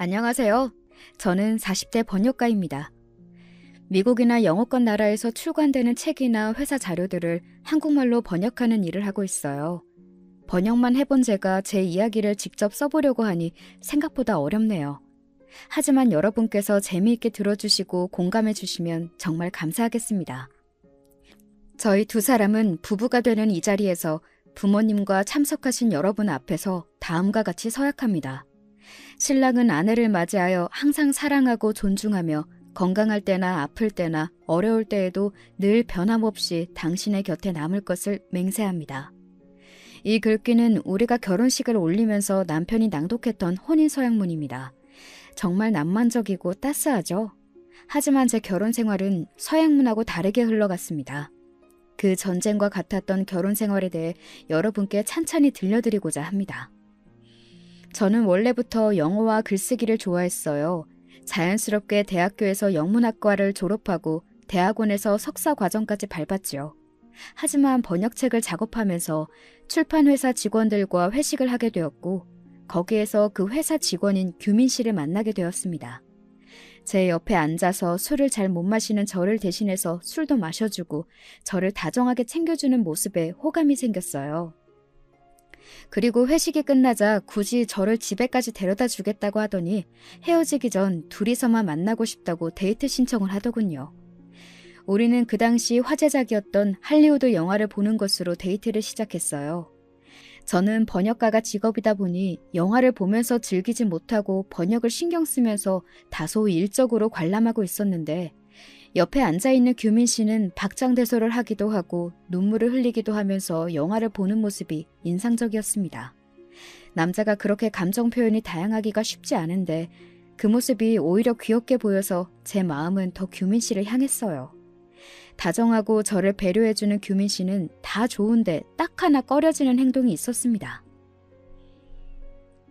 안녕하세요. 저는 40대 번역가입니다. 미국이나 영어권 나라에서 출간되는 책이나 회사 자료들을 한국말로 번역하는 일을 하고 있어요. 번역만 해본 제가 제 이야기를 직접 써보려고 하니 생각보다 어렵네요. 하지만 여러분께서 재미있게 들어주시고 공감해주시면 정말 감사하겠습니다. 저희 두 사람은 부부가 되는 이 자리에서 부모님과 참석하신 여러분 앞에서 다음과 같이 서약합니다. 신랑은 아내를 맞이하여 항상 사랑하고 존중하며 건강할 때나 아플 때나 어려울 때에도 늘 변함없이 당신의 곁에 남을 것을 맹세합니다. 이 글귀는 우리가 결혼식을 올리면서 남편이 낭독했던 혼인서약문입니다. 정말 낭만적이고 따스하죠? 하지만 제 결혼 생활은 서약문하고 다르게 흘러갔습니다. 그 전쟁과 같았던 결혼 생활에 대해 여러분께 찬찬히 들려드리고자 합니다. 저는 원래부터 영어와 글쓰기를 좋아했어요. 자연스럽게 대학교에서 영문학과를 졸업하고 대학원에서 석사 과정까지 밟았지요. 하지만 번역책을 작업하면서 출판회사 직원들과 회식을 하게 되었고 거기에서 그 회사 직원인 규민 씨를 만나게 되었습니다. 제 옆에 앉아서 술을 잘 못 마시는 저를 대신해서 술도 마셔주고 저를 다정하게 챙겨주는 모습에 호감이 생겼어요. 그리고 회식이 끝나자 굳이 저를 집에까지 데려다 주겠다고 하더니 헤어지기 전 둘이서만 만나고 싶다고 데이트 신청을 하더군요. 우리는 그 당시 화제작이었던 할리우드 영화를 보는 것으로 데이트를 시작했어요. 저는 번역가가 직업이다 보니 영화를 보면서 즐기지 못하고 번역을 신경 쓰면서 다소 일적으로 관람하고 있었는데 옆에 앉아있는 규민 씨는 박장대소를 하기도 하고 눈물을 흘리기도 하면서 영화를 보는 모습이 인상적이었습니다. 남자가 그렇게 감정 표현이 다양하기가 쉽지 않은데 그 모습이 오히려 귀엽게 보여서 제 마음은 더 규민 씨를 향했어요. 다정하고 저를 배려해주는 규민 씨는 다 좋은데 딱 하나 꺼려지는 행동이 있었습니다.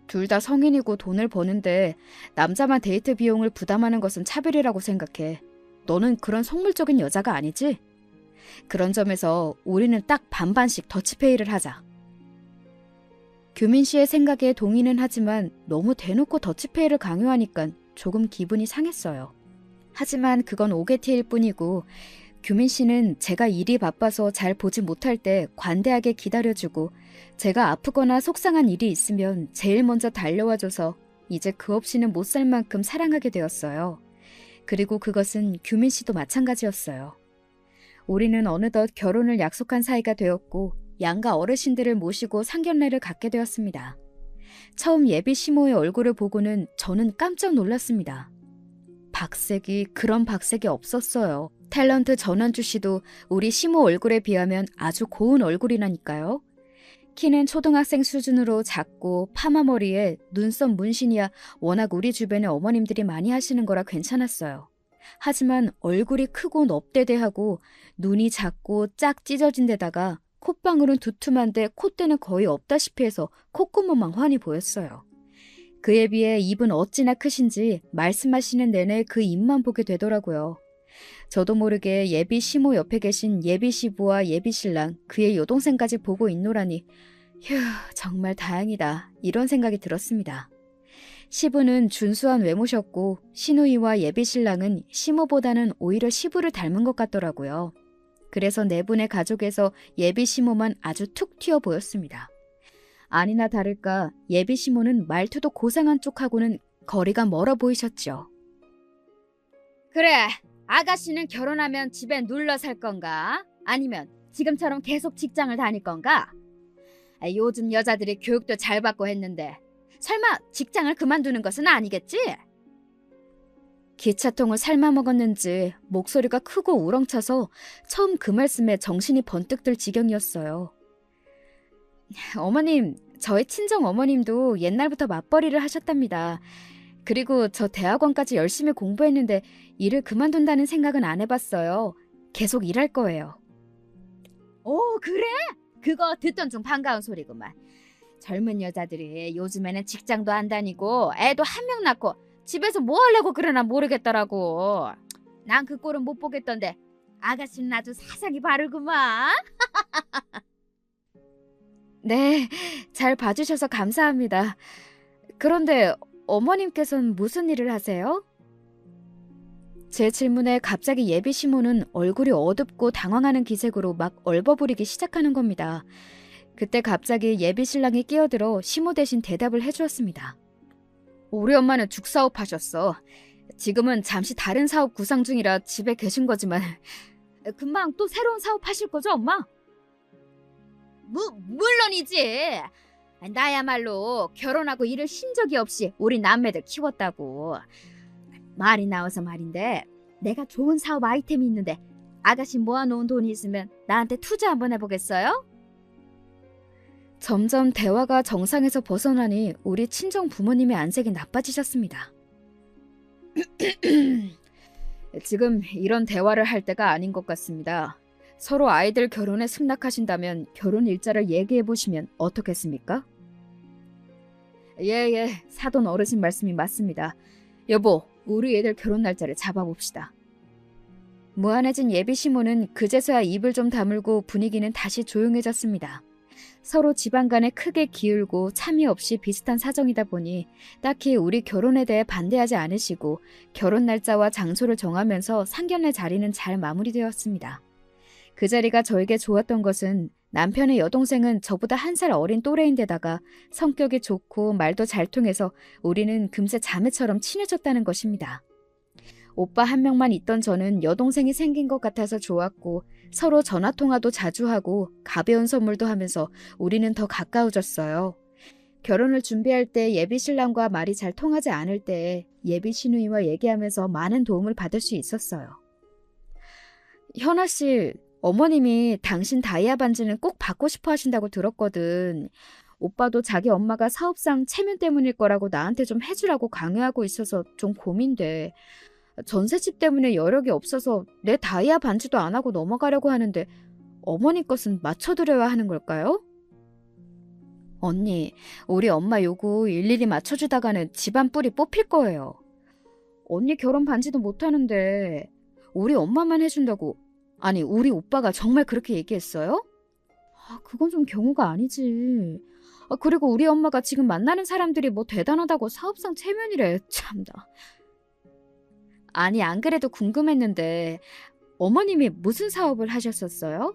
둘 다 성인이고 돈을 버는데 남자만 데이트 비용을 부담하는 것은 차별이라고 생각해. 너는 그런 속물적인 여자가 아니지? 그런 점에서 우리는 딱 반반씩 더치페이를 하자. 규민 씨의 생각에 동의는 하지만 너무 대놓고 더치페이를 강요하니까 조금 기분이 상했어요. 하지만 그건 오게티일 뿐이고 규민 씨는 제가 일이 바빠서 잘 보지 못할 때 관대하게 기다려주고 제가 아프거나 속상한 일이 있으면 제일 먼저 달려와줘서 이제 그 없이는 못 살 만큼 사랑하게 되었어요. 그리고 그것은 규민 씨도 마찬가지였어요. 우리는 어느덧 결혼을 약속한 사이가 되었고 양가 어르신들을 모시고 상견례를 갖게 되었습니다. 처음 예비 시모의 얼굴을 보고는 저는 깜짝 놀랐습니다. 박색이 그런 박색이 없었어요. 탤런트 전원주 씨도 우리 시모 얼굴에 비하면 아주 고운 얼굴이라니까요. 키는 초등학생 수준으로 작고 파마 머리에 눈썹 문신이야 워낙 우리 주변에 어머님들이 많이 하시는 거라 괜찮았어요. 하지만 얼굴이 크고 넙대대하고 눈이 작고 짝 찢어진 데다가 콧방울은 두툼한데 콧대는 거의 없다시피 해서 콧구멍만 훤히 보였어요. 그에 비해 입은 어찌나 크신지 말씀하시는 내내 그 입만 보게 되더라고요. 저도 모르게 예비 시모 옆에 계신 예비 시부와 예비 신랑 그의 여동생까지 보고 있노라니 휴 정말 다행이다 이런 생각이 들었습니다. 시부는 준수한 외모셨고 시누이와 예비 신랑은 시모보다는 오히려 시부를 닮은 것 같더라고요. 그래서 네 분의 가족에서 예비 시모만 아주 툭 튀어 보였습니다. 아니나 다를까 예비 시모는 말투도 고상한 쪽하고는 거리가 멀어 보이셨죠. 그래, 아가씨는 결혼하면 집에 눌러 살 건가? 아니면 지금처럼 계속 직장을 다닐 건가? 요즘 여자들이 교육도 잘 받고 했는데 설마 직장을 그만두는 것은 아니겠지? 기차통을 삶아먹었는지 목소리가 크고 우렁차서 처음 그 말씀에 정신이 번뜩 들 지경이었어요. 어머님, 저희 친정 어머님도 옛날부터 맞벌이를 하셨답니다. 그리고 저 대학원까지 열심히 공부했는데 일을 그만둔다는 생각은 안 해봤어요. 계속 일할 거예요. 오, 그래? 그거 듣던 중 반가운 소리구만. 젊은 여자들이 요즘에는 직장도 안 다니고 애도 한 명 낳고 집에서 뭐 하려고 그러나 모르겠더라고. 난 그 꼴은 못 보겠던데 아가씨는 아주 사상이 바르구만. 네, 잘 봐주셔서 감사합니다. 그런데 어머님께서는 무슨 일을 하세요? 제 질문에 갑자기 예비 시모는 얼굴이 어둡고 당황하는 기색으로 막 얼버무리기 시작하는 겁니다. 그때 갑자기 예비 신랑이 끼어들어 시모 대신 대답을 해주었습니다. 우리 엄마는 죽사업 하셨어. 지금은 잠시 다른 사업 구상 중이라 집에 계신 거지만 금방 또 새로운 사업 하실 거죠, 엄마? 물론이지. 나야말로 결혼하고 일을 쉰 적이 없이 우리 남매들 키웠다고. 말이 나와서 말인데 내가 좋은 사업 아이템이 있는데 아가씨 모아놓은 돈이 있으면 나한테 투자 한번 해보겠어요? 점점 대화가 정상에서 벗어나니 우리 친정 부모님의 안색이 나빠지셨습니다. 지금 이런 대화를 할 때가 아닌 것 같습니다. 서로 아이들 결혼에 승낙하신다면 결혼 일자를 얘기해보시면 어떻겠습니까? 예, 사돈 어르신 말씀이 맞습니다. 여보, 우리 애들 결혼 날짜를 잡아봅시다. 무한해진 예비 시모는 그제서야 입을 좀 다물고 분위기는 다시 조용해졌습니다. 서로 집안 간에 크게 기울고 참이 없이 비슷한 사정이다 보니 딱히 우리 결혼에 대해 반대하지 않으시고 결혼 날짜와 장소를 정하면서 상견례 자리는 잘 마무리되었습니다. 그 자리가 저에게 좋았던 것은 남편의 여동생은 저보다 1살 어린 또래인데다가 성격이 좋고 말도 잘 통해서 우리는 금세 자매처럼 친해졌다는 것입니다. 오빠 한 명만 있던 저는 여동생이 생긴 것 같아서 좋았고 서로 전화통화도 자주 하고 가벼운 선물도 하면서 우리는 더 가까워졌어요. 결혼을 준비할 때 예비 신랑과 말이 잘 통하지 않을 때 예비 시누이와 얘기하면서 많은 도움을 받을 수 있었어요. 현아 씨, 어머님이 당신 다이아 반지는 꼭 받고 싶어 하신다고 들었거든. 오빠도 자기 엄마가 사업상 체면 때문일 거라고 나한테 좀 해주라고 강요하고 있어서 좀 고민돼. 전셋집 때문에 여력이 없어서 내 다이아 반지도 안 하고 넘어가려고 하는데 어머니 것은 맞춰드려야 하는 걸까요? 언니, 우리 엄마 요구 일일이 맞춰주다가는 집안 뿔이 뽑힐 거예요. 언니 결혼 반지도 못하는데 우리 엄마만 해준다고. 아니, 우리 오빠가 정말 그렇게 얘기했어요? 그건 좀 경우가 아니지. 그리고 우리 엄마가 지금 만나는 사람들이 뭐 대단하다고 사업상 체면이래. 참나. 아니, 안 그래도 궁금했는데 어머님이 무슨 사업을 하셨었어요?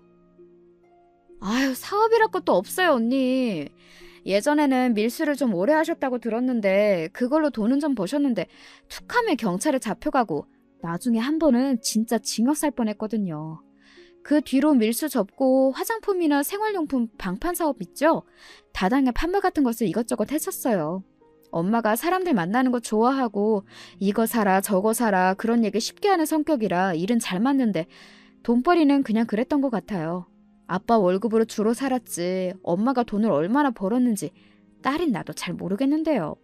아유, 사업이랄 것도 없어요, 언니. 예전에는 밀수를 좀 오래 하셨다고 들었는데 그걸로 돈은 좀 버셨는데 툭하면 경찰에 잡혀가고 나중에 한 번은 진짜 징역 살 뻔했거든요. 그 뒤로 밀수 접고 화장품이나 생활용품 방판 사업 있죠? 다당에 판매 같은 것을 이것저것 했었어요. 엄마가 사람들 만나는 거 좋아하고 이거 사라 저거 사라 그런 얘기 쉽게 하는 성격이라 일은 잘 맞는데 돈벌이는 그냥 그랬던 것 같아요. 아빠 월급으로 주로 살았지 엄마가 돈을 얼마나 벌었는지 딸인 나도 잘 모르겠는데요.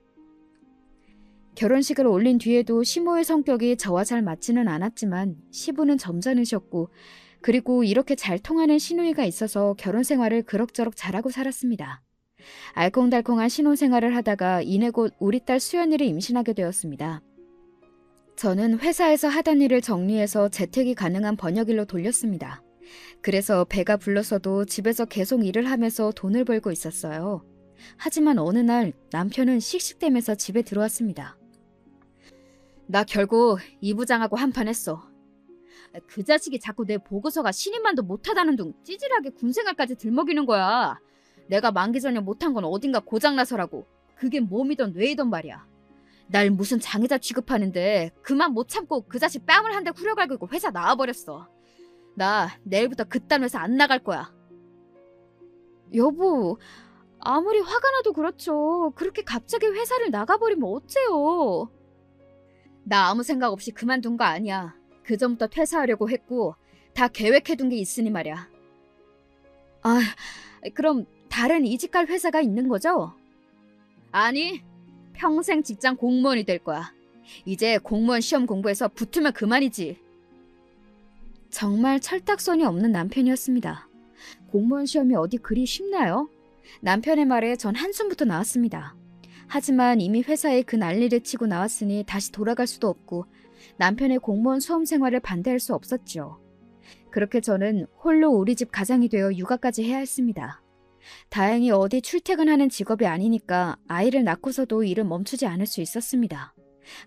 결혼식을 올린 뒤에도 시모의 성격이 저와 잘 맞지는 않았지만 시부는 점잖으셨고 그리고 이렇게 잘 통하는 시누이가 있어서 결혼 생활을 그럭저럭 잘하고 살았습니다. 알콩달콩한 신혼생활을 하다가 이내 곧 우리 딸 수연이를 임신하게 되었습니다. 저는 회사에서 하던 일을 정리해서 재택이 가능한 번역일로 돌렸습니다. 그래서 배가 불렀어도 집에서 계속 일을 하면서 돈을 벌고 있었어요. 하지만 어느 날 남편은 씩씩대면서 집에 들어왔습니다. 나 결국 이 부장하고 한판 했어. 그 자식이 자꾸 내 보고서가 신임만도 못하다는 둥 찌질하게 군생활까지 들먹이는 거야. 내가 만기 전에 못한 건 어딘가 고장나서라고. 그게 몸이던 뇌이던 말이야. 날 무슨 장애자 취급하는데 그만 못 참고 그 자식 뺨을 한 대 후려갈고 회사 나와버렸어. 나 내일부터 그딴 회사 안 나갈 거야. 여보, 아무리 화가 나도 그렇죠. 그렇게 갑자기 회사를 나가버리면 어째요? 나 아무 생각 없이 그만둔 거 아니야. 그 전부터 퇴사하려고 했고 다 계획해둔 게 있으니 말이야. 아, 그럼 다른 이직할 회사가 있는 거죠? 아니, 평생 직장 공무원이 될 거야. 이제 공무원 시험 공부해서 붙으면 그만이지. 정말 철딱선이 없는 남편이었습니다. 공무원 시험이 어디 그리 쉽나요? 남편의 말에 전 한숨부터 나왔습니다. 하지만 이미 회사에 그 난리를 치고 나왔으니 다시 돌아갈 수도 없고 남편의 공무원 수험 생활을 반대할 수 없었죠. 그렇게 저는 홀로 우리 집 가장이 되어 육아까지 해야 했습니다. 다행히 어디 출퇴근하는 직업이 아니니까 아이를 낳고서도 일을 멈추지 않을 수 있었습니다.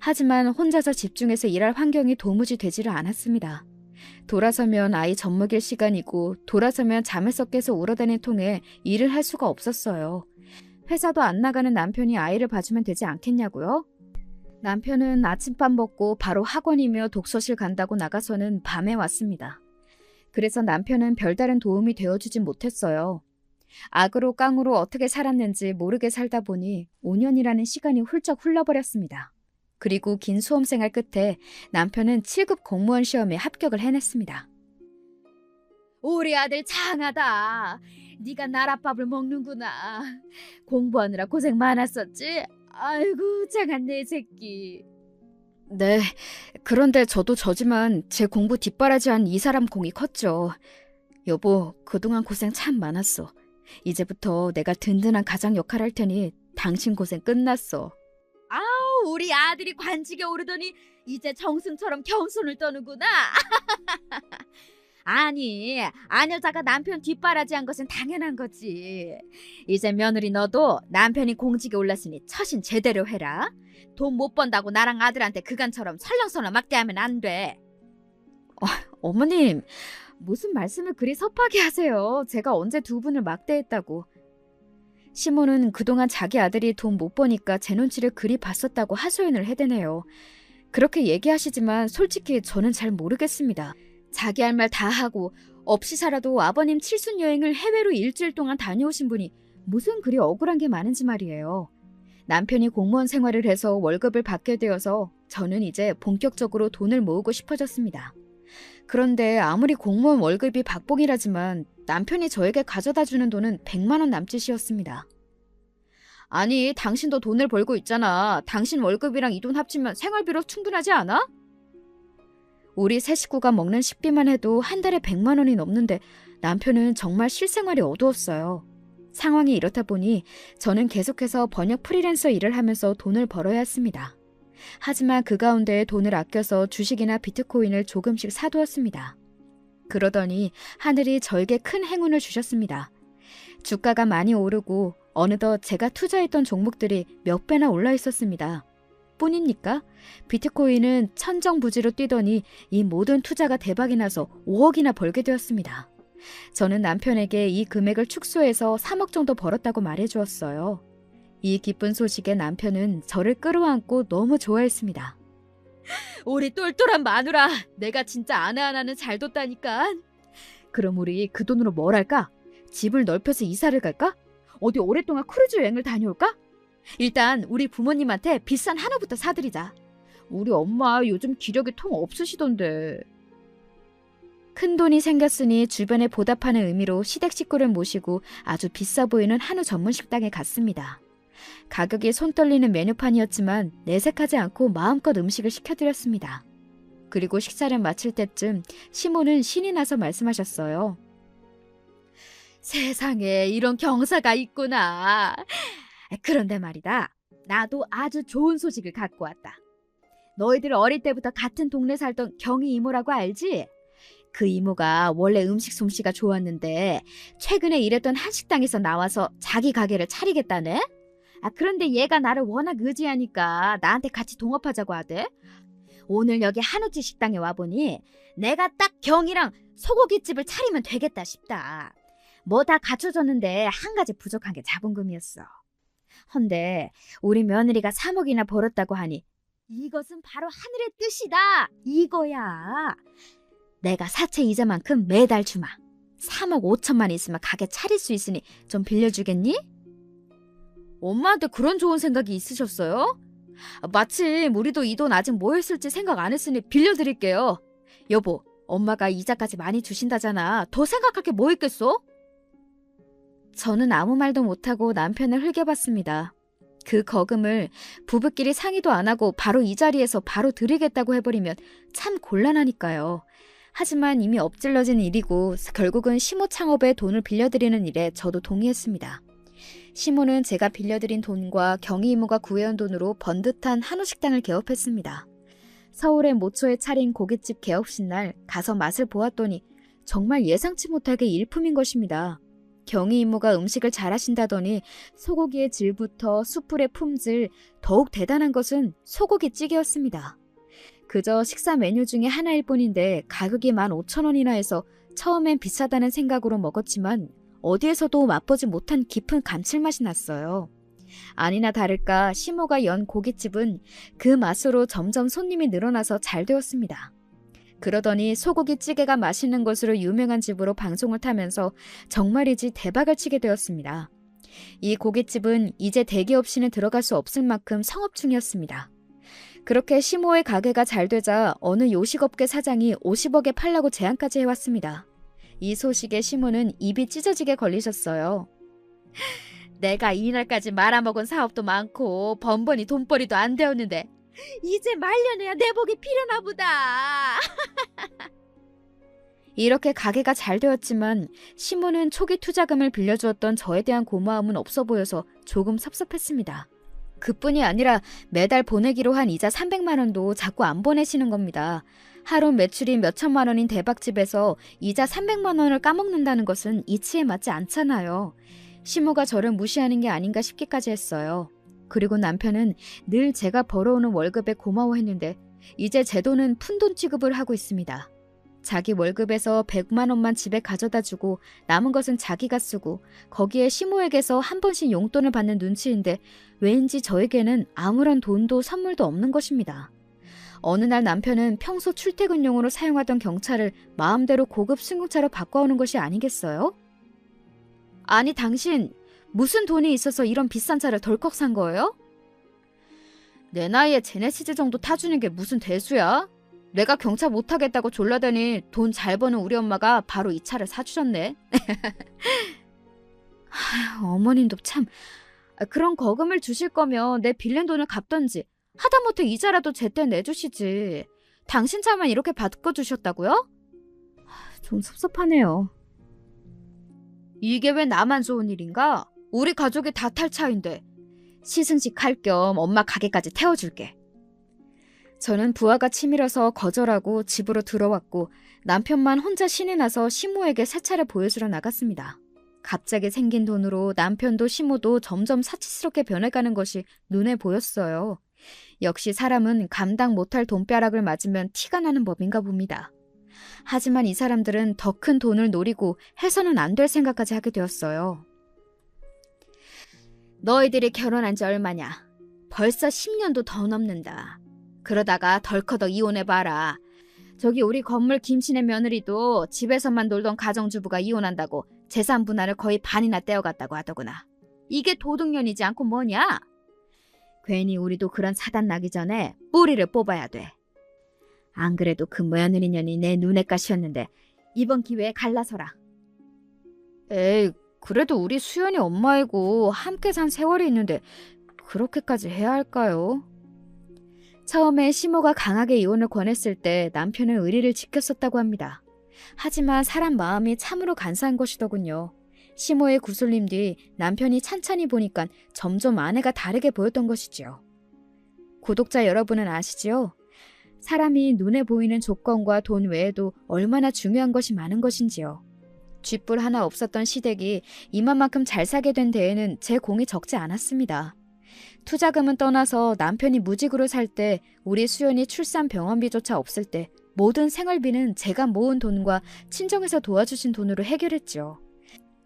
하지만 혼자서 집중해서 일할 환경이 도무지 되지를 않았습니다. 돌아서면 아이 젖 먹일 시간이고 돌아서면 잠에서 깨서 울어대는 통에 일을 할 수가 없었어요. 회사도 안 나가는 남편이 아이를 봐주면 되지 않겠냐고요? 남편은 아침밥 먹고 바로 학원이며 독서실 간다고 나가서는 밤에 왔습니다. 그래서 남편은 별다른 도움이 되어주진 못했어요. 악으로 깡으로 어떻게 살았는지 모르게 살다 보니 5년이라는 시간이 훌쩍 흘러버렸습니다. 그리고 긴 수험생활 끝에 남편은 7급 공무원 시험에 합격을 해냈습니다. 우리 아들 장하다. 네가 나랏밥을 먹는구나. 공부하느라 고생 많았었지? 아이고 장한 내 새끼. 네, 그런데 저도 저지만 제 공부 뒷바라지한 이 사람 공이 컸죠. 여보, 그동안 고생 참 많았어. 이제부터 내가 든든한 가장 역할 할 테니 당신 고생 끝났어. 아우, 우리 아들이 관직에 오르더니 이제 정승처럼 경손을 떠는구나. 아니, 아녀자가 남편 뒷바라지한 것은 당연한 거지. 이제 며느리 너도 남편이 공직에 올랐으니 처신 제대로 해라. 돈 못 번다고 나랑 아들한테 그간처럼 설렁설렁 막대하면 안 돼. 어머님, 무슨 말씀을 그리 섭하게 하세요. 제가 언제 두 분을 막대했다고. 시모는 그동안 자기 아들이 돈 못 버니까 제 눈치를 그리 봤었다고 하소연을 해대네요. 그렇게 얘기하시지만 솔직히 저는 잘 모르겠습니다. 자기 할 말 다 하고 없이 살아도 아버님 칠순 여행을 해외로 일주일 동안 다녀오신 분이 무슨 그리 억울한 게 많은지 말이에요. 남편이 공무원 생활을 해서 월급을 받게 되어서 저는 이제 본격적으로 돈을 모으고 싶어졌습니다. 그런데 아무리 공무원 월급이 박봉이라지만 남편이 저에게 가져다 주는 돈은 100만 원 남짓이었습니다. 아니, 당신도 돈을 벌고 있잖아. 당신 월급이랑 이 돈 합치면 생활비로 충분하지 않아? 우리 세 식구가 먹는 식비만 해도 한 달에 100만 원이 넘는데 남편은 정말 실생활이 어두웠어요. 상황이 이렇다 보니 저는 계속해서 번역 프리랜서 일을 하면서 돈을 벌어야 했습니다. 하지만 그 가운데 돈을 아껴서 주식이나 비트코인을 조금씩 사두었습니다. 그러더니 하늘이 저에게 큰 행운을 주셨습니다. 주가가 많이 오르고 어느덧 제가 투자했던 종목들이 몇 배나 올라 있었습니다. 뿐입니까? 비트코인은 천정부지로 뛰더니 이 모든 투자가 대박이 나서 5억이나 벌게 되었습니다. 저는 남편에게 이 금액을 축소해서 3억 정도 벌었다고 말해주었어요. 이 기쁜 소식에 남편은 저를 끌어안고 너무 좋아했습니다. 우리 똘똘한 마누라, 내가 진짜 아내 하나는 잘 뒀다니까. 그럼 우리 그 돈으로 뭘 할까? 집을 넓혀서 이사를 갈까? 어디 오랫동안 크루즈 여행을 다녀올까? 일단 우리 부모님한테 비싼 한우부터 사드리자. 우리 엄마 요즘 기력이 통 없으시던데. 큰 돈이 생겼으니 주변에 보답하는 의미로 시댁 식구를 모시고 아주 비싸 보이는 한우 전문 식당에 갔습니다. 가격이 손 떨리는 메뉴판이었지만 내색하지 않고 마음껏 음식을 시켜드렸습니다. 그리고 식사를 마칠 때쯤 시모는 신이 나서 말씀하셨어요. 세상에 이런 경사가 있구나. 그런데 말이다. 나도 아주 좋은 소식을 갖고 왔다. 너희들 어릴 때부터 같은 동네 살던 경희 이모라고 알지? 그 이모가 원래 음식 솜씨가 좋았는데 최근에 일했던 한식당에서 나와서 자기 가게를 차리겠다네? 그런데 얘가 나를 워낙 의지하니까 나한테 같이 동업하자고 하대. 오늘 여기 한우집 식당에 와보니 내가 딱 경이랑 소고기집을 차리면 되겠다 싶다. 뭐 다 갖춰졌는데 한 가지 부족한 게 자본금이었어. 헌데 우리 며느리가 3억이나 벌었다고 하니 이것은 바로 하늘의 뜻이다 이거야. 내가 사채 이자만큼 매달 주마. 3억 5천만 있으면 가게 차릴 수 있으니 좀 빌려주겠니? 엄마한테 그런 좋은 생각이 있으셨어요? 마침 우리도 이 돈 아직 뭐 했을지 생각 안 했으니 빌려드릴게요. 여보, 엄마가 이자까지 많이 주신다잖아. 더 생각할 게 뭐 있겠어? 저는 아무 말도 못하고 남편을 흘겨봤습니다. 그 거금을 부부끼리 상의도 안 하고 바로 이 자리에서 바로 드리겠다고 해버리면 참 곤란하니까요. 하지만 이미 엎질러진 일이고 결국은 시모 창업에 돈을 빌려드리는 일에 저도 동의했습니다. 시모는 제가 빌려드린 돈과 경희 이모가 구해온 돈으로 번듯한 한우식당을 개업했습니다. 서울의 모초에 차린 고깃집 개업식 날 가서 맛을 보았더니 정말 예상치 못하게 일품인 것입니다. 경희 이모가 음식을 잘하신다더니 소고기의 질부터 숯불의 품질, 더욱 대단한 것은 소고기 찌개였습니다. 그저 식사 메뉴 중에 하나일 뿐인데 가격이 15,000원이나 해서 처음엔 비싸다는 생각으로 먹었지만 어디에서도 맛보지 못한 깊은 감칠맛이 났어요. 아니나 다를까 시모가 연 고깃집은 그 맛으로 점점 손님이 늘어나서 잘 되었습니다. 그러더니 소고기 찌개가 맛있는 것으로 유명한 집으로 방송을 타면서 정말이지 대박을 치게 되었습니다. 이 고깃집은 이제 대기 없이는 들어갈 수 없을 만큼 성업 중이었습니다. 그렇게 시모의 가게가 잘 되자 어느 요식업계 사장이 50억에 팔라고 제안까지 해왔습니다. 이 소식에 시모는 입이 찢어지게 걸리셨어요. 내가 이날까지 말아먹은 사업도 많고 번번이 돈벌이도 안 되었는데 이제 말년에야 내 복이 필요나 보다. 이렇게 가게가 잘 되었지만 시모는 초기 투자금을 빌려주었던 저에 대한 고마움은 없어 보여서 조금 섭섭했습니다. 그뿐이 아니라 매달 보내기로 한 이자 300만 원도 자꾸 안 보내시는 겁니다. 하루 매출이 몇천만 원인 대박집에서 이자 300만 원을 까먹는다는 것은 이치에 맞지 않잖아요. 시모가 저를 무시하는 게 아닌가 싶기까지 했어요. 그리고 남편은 늘 제가 벌어오는 월급에 고마워했는데 이제 제 돈은 푼돈 취급을 하고 있습니다. 자기 월급에서 100만 원만 집에 가져다 주고 남은 것은 자기가 쓰고 거기에 시모에게서 한 번씩 용돈을 받는 눈치인데 왠지 저에게는 아무런 돈도 선물도 없는 것입니다. 어느 날 남편은 평소 출퇴근용으로 사용하던 경차를 마음대로 고급 승용차로 바꿔오는 것이 아니겠어요? 아니 당신 무슨 돈이 있어서 이런 비싼 차를 덜컥 산 거예요? 내 나이에 제네시스 정도 타주는 게 무슨 대수야? 내가 경차 못 타겠다고 졸라대니 돈 잘 버는 우리 엄마가 바로 이 차를 사주셨네. 어머님도 참. 그런 거금을 주실 거면 내 빌린 돈을 갚던지 하다못해 이자라도 제때 내주시지. 당신 차만 이렇게 바꿔주셨다고요? 좀 섭섭하네요. 이게 왜 나만 좋은 일인가? 우리 가족이 다 탈 차인데. 시승식 할 겸 엄마 가게까지 태워줄게. 저는 부하가 치밀어서 거절하고 집으로 들어왔고 남편만 혼자 신이 나서 시모에게 새 차를 보여주러 나갔습니다. 갑자기 생긴 돈으로 남편도 시모도 점점 사치스럽게 변해가는 것이 눈에 보였어요. 역시 사람은 감당 못할 돈벼락을 맞으면 티가 나는 법인가 봅니다. 하지만 이 사람들은 더 큰 돈을 노리고 해서는 안 될 생각까지 하게 되었어요. 너희들이 결혼한 지 얼마냐? 벌써 10년도 더 넘는다. 그러다가 덜커덕 이혼해봐라. 저기 우리 건물 김씨네 며느리도 집에서만 놀던 가정주부가 이혼한다고 재산 분할을 거의 반이나 떼어갔다고 하더구나. 이게 도둑년이지 않고 뭐냐? 괜히 우리도 그런 사단 나기 전에 뿌리를 뽑아야 돼. 안 그래도 그 며느리년이 내 눈에 가시였는데 이번 기회에 갈라서라. 에이, 그래도 우리 수연이 엄마이고 함께 산 세월이 있는데 그렇게까지 해야 할까요? 처음에 시모가 강하게 이혼을 권했을 때 남편은 의리를 지켰었다고 합니다. 하지만 사람 마음이 참으로 간사한 것이더군요. 시모의 구슬림 뒤 남편이 찬찬히 보니까 점점 아내가 다르게 보였던 것이지요. 구독자 여러분은 아시지요? 사람이 눈에 보이는 조건과 돈 외에도 얼마나 중요한 것이 많은 것인지요. 쥐뿔 하나 없었던 시댁이 이만큼 잘 사게 된 데에는 제 공이 적지 않았습니다. 투자금은 떠나서 남편이 무직으로 살 때 우리 수연이 출산 병원비조차 없을 때 모든 생활비는 제가 모은 돈과 친정에서 도와주신 돈으로 해결했죠.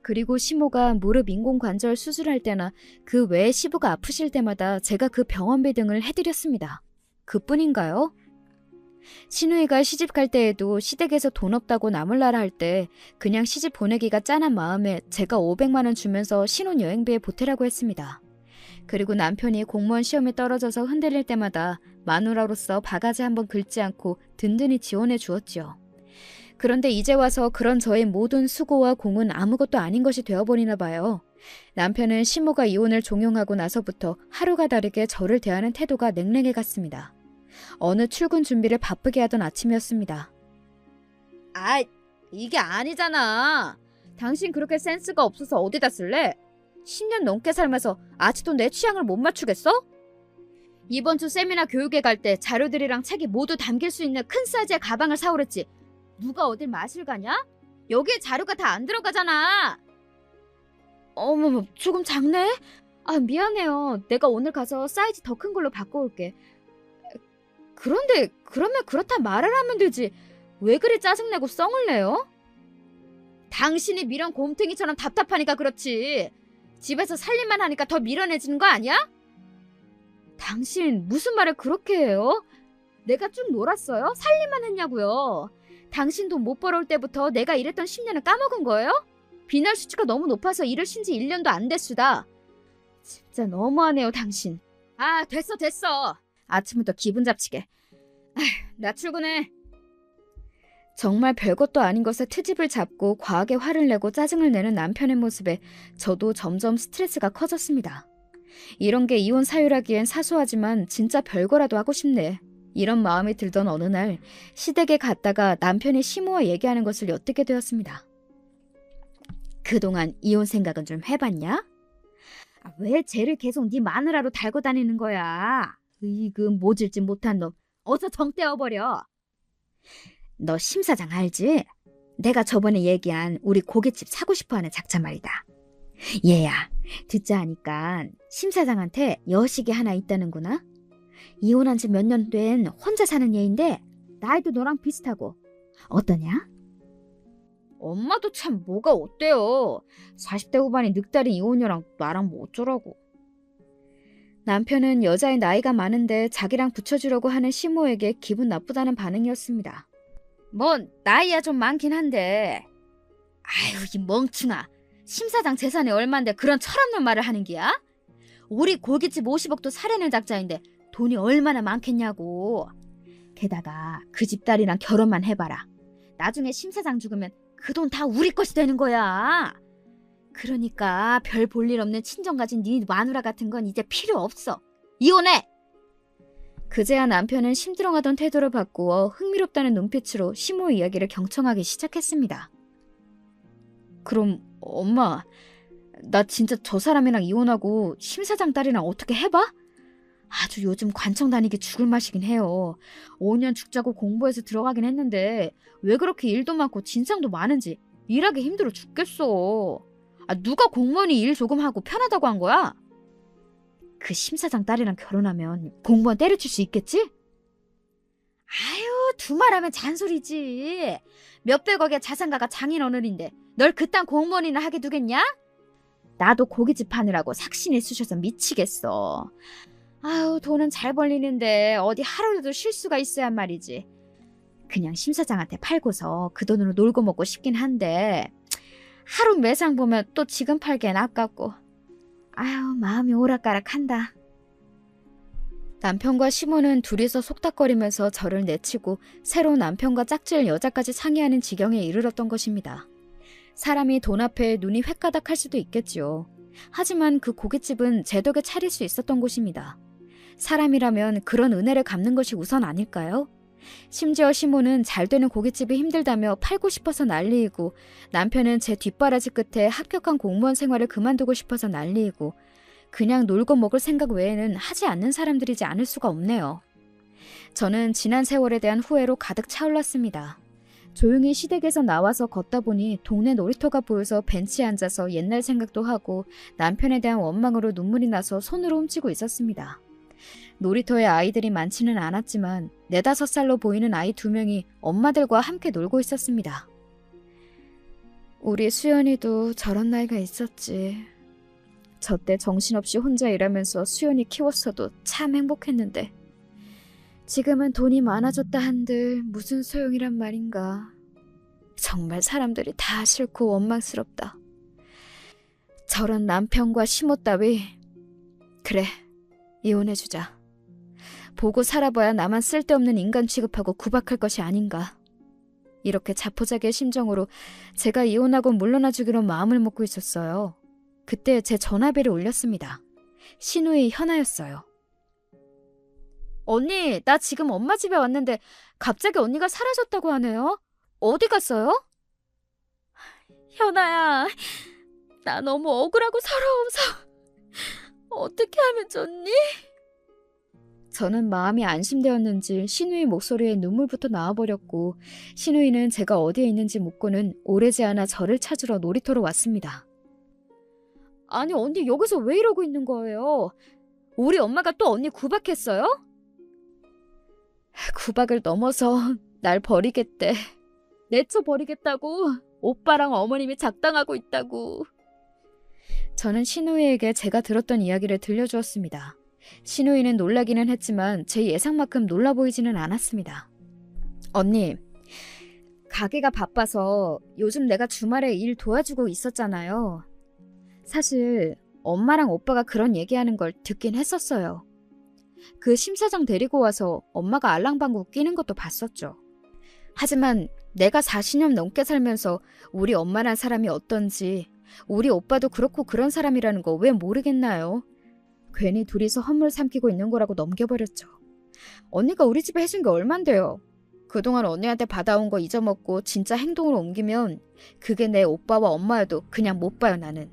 그리고 시모가 무릎 인공관절 수술할 때나 그 외에 시부가 아프실 때마다 제가 그 병원비 등을 해드렸습니다. 그뿐인가요? 신우이가 시집갈 때에도 시댁에서 돈 없다고 나몰라라 할 때 그냥 시집 보내기가 짠한 마음에 제가 500만 원 주면서 신혼여행비에 보태라고 했습니다. 그리고 남편이 공무원 시험에 떨어져서 흔들릴 때마다 마누라로서 바가지 한번 긁지 않고 든든히 지원해 주었지요. 그런데 이제 와서 그런 저의 모든 수고와 공은 아무것도 아닌 것이 되어버리나 봐요. 남편은 시모가 이혼을 종용하고 나서부터 하루가 다르게 저를 대하는 태도가 냉랭해 갔습니다. 어느 출근 준비를 바쁘게 하던 아침이었습니다. 아, 이게 아니잖아. 당신 그렇게 센스가 없어서 어디다 쓸래? 10년 넘게 살면서 아직도 내 취향을 못 맞추겠어? 이번 주 세미나 교육에 갈 때 자료들이랑 책이 모두 담길 수 있는 큰 사이즈의 가방을 사오랬지. 누가 어딜 마실 가냐? 여기에 자료가 다 안 들어가잖아. 어머머, 조금 작네? 아, 미안해요. 내가 오늘 가서 사이즈 더 큰 걸로 바꿔올게. 그런데 그러면 그렇다 말을 하면 되지. 왜 그리 짜증내고 썽을 내요? 당신이 미련 곰탱이처럼 답답하니까 그렇지. 집에서 살림만 하니까 더 미련해지는 거 아니야? 당신 무슨 말을 그렇게 해요? 내가 쭉 놀았어요? 살림만 했냐고요? 당신 돈 못 벌어올 때부터 내가 일했던 10년을 까먹은 거예요? 비날 수치가 너무 높아서 일을 쉰 지 1년도 안 됐수다. 진짜 너무하네요, 당신. 아, 됐어. 아침부터 기분 잡치게. 아휴, 나 출근해. 정말 별것도 아닌 것에 트집을 잡고 과하게 화를 내고 짜증을 내는 남편의 모습에 저도 점점 스트레스가 커졌습니다. 이런 게 이혼 사유라기엔 사소하지만 진짜 별거라도 하고 싶네. 이런 마음이 들던 어느 날 시댁에 갔다가 남편이 시모와 얘기하는 것을 엿듣게 되었습니다. 그동안 이혼 생각은 좀 해봤냐? 아, 왜 쟤를 계속 네 마누라로 달고 다니는 거야? 으이그 모질지 못한 놈. 어서 정 떼어버려. 너 심 사장 알지? 내가 저번에 얘기한 우리 고깃집 사고 싶어하는 작자 말이다. 얘야, 듣자 하니까 심 사장한테 여식이 하나 있다는구나. 이혼한 지 몇 년 된 혼자 사는 얘인데 나이도 너랑 비슷하고. 어떠냐? 엄마도 참 뭐가 어때요. 40대 후반이 늑다리 이혼녀랑 나랑 뭐 어쩌라고. 남편은 여자의 나이가 많은데 자기랑 붙여주려고 하는 시모에게 기분 나쁘다는 반응이었습니다. 뭐 나이야 좀 많긴 한데. 아유, 이 멍충아. 심 사장 재산이 얼만데 그런 철없는 말을 하는 기야? 우리 고깃집 50억도 사려는 작자인데 돈이 얼마나 많겠냐고. 게다가 그 집 딸이랑 결혼만 해봐라. 나중에 심 사장 죽으면 그 돈 다 우리 것이 되는 거야. 그러니까 별 볼 일 없는 친정 가진 네 마누라 같은 건 이제 필요 없어. 이혼해! 그제야 남편은 심드렁하던 태도를 바꾸어 흥미롭다는 눈빛으로 시모 이야기를 경청하기 시작했습니다. 그럼 엄마, 나 진짜 저 사람이랑 이혼하고 심 사장 딸이랑 어떻게 해봐? 아주 요즘 관청 다니기 죽을 맛이긴 해요. 5년 죽자고 공부해서 들어가긴 했는데 왜 그렇게 일도 많고 진상도 많은지 일하기 힘들어 죽겠어. 아, 누가 공무원이 일 조금 하고 편하다고 한 거야? 그 심사장 딸이랑 결혼하면 공무원 때려칠 수 있겠지? 아유, 두말하면 잔소리지. 몇백억의 자산가가 장인어른인데 널 그딴 공무원이나 하게 두겠냐? 나도 고깃집 하느라고 삭신이 쑤셔서 미치겠어. 아유, 돈은 잘 벌리는데 어디 하루라도 쉴 수가 있어야 말이지. 그냥 심사장한테 팔고서 그 돈으로 놀고 먹고 싶긴 한데 하루 매상 보면 또 지금 팔기엔 아깝고. 아유, 마음이 오락가락한다. 남편과 시모는 둘이서 속닥거리면서 저를 내치고 새로 남편과 짝지을 여자까지 상의하는 지경에 이르렀던 것입니다. 사람이 돈 앞에 눈이 횟가닥할 수도 있겠지요. 하지만 그 고깃집은 제 덕에 차릴 수 있었던 곳입니다. 사람이라면 그런 은혜를 갚는 것이 우선 아닐까요? 심지어 시모는 잘되는 고깃집이 힘들다며 팔고 싶어서 난리이고 남편은 제 뒷바라지 끝에 합격한 공무원 생활을 그만두고 싶어서 난리이고 그냥 놀고 먹을 생각 외에는 하지 않는 사람들이지 않을 수가 없네요. 저는 지난 세월에 대한 후회로 가득 차올랐습니다. 조용히 시댁에서 나와서 걷다 보니 동네 놀이터가 보여서 벤치에 앉아서 옛날 생각도 하고 남편에 대한 원망으로 눈물이 나서 손으로 훔치고 있었습니다. 놀이터에 아이들이 많지는 않았지만 4, 5살로 보이는 아이 2명이 엄마들과 함께 놀고 있었습니다. 우리 수연이도 저런 나이가 있었지. 저 때 정신없이 혼자 일하면서 수연이 키웠어도 참 행복했는데 지금은 돈이 많아졌다 한들 무슨 소용이란 말인가. 정말 사람들이 다 싫고 원망스럽다. 저런 남편과 시모 따위. 그래, 이혼해주자. 보고 살아봐야 나만 쓸데없는 인간 취급하고 구박할 것이 아닌가. 이렇게 자포자기의 심정으로 제가 이혼하고 물러나주기로 마음을 먹고 있었어요. 그때 제 전화벨이 울렸습니다. 신우이 현아였어요. 언니, 나 지금 엄마 집에 왔는데 갑자기 언니가 사라졌다고 하네요. 어디 갔어요? 현아야, 나 너무 억울하고 서러워서 어떻게 하면 좋니? 저는 마음이 안심되었는지 신우이 목소리에 눈물부터 나와버렸고 신우이는 제가 어디에 있는지 묻고는 오래지 않아 저를 찾으러 놀이터로 왔습니다. 아니, 언니 여기서 왜 이러고 있는 거예요? 우리 엄마가 또 언니 구박했어요? 구박을 넘어서 날 버리겠대. 내쳐 버리겠다고. 오빠랑 어머님이 작당하고 있다고. 저는 신우이에게 제가 들었던 이야기를 들려주었습니다. 신우이는 놀라기는 했지만 제 예상만큼 놀라 보이지는 않았습니다. 언니, 가게가 바빠서 요즘 내가 주말에 일 도와주고 있었잖아요. 사실 엄마랑 오빠가 그런 얘기하는 걸 듣긴 했었어요. 그 심사장 데리고 와서 엄마가 알랑방구 끼는 것도 봤었죠. 하지만 내가 40년 넘게 살면서 우리 엄마란 사람이 어떤지, 우리 오빠도 그렇고 그런 사람이라는 거 왜 모르겠나요? 괜히 둘이서 헛물 삼키고 있는 거라고 넘겨버렸죠. 언니가 우리 집에 해준 게 얼만데요. 그동안 언니한테 받아온 거 잊어먹고 진짜 행동으로 옮기면 그게 내 오빠와 엄마여도 그냥 못 봐요, 나는.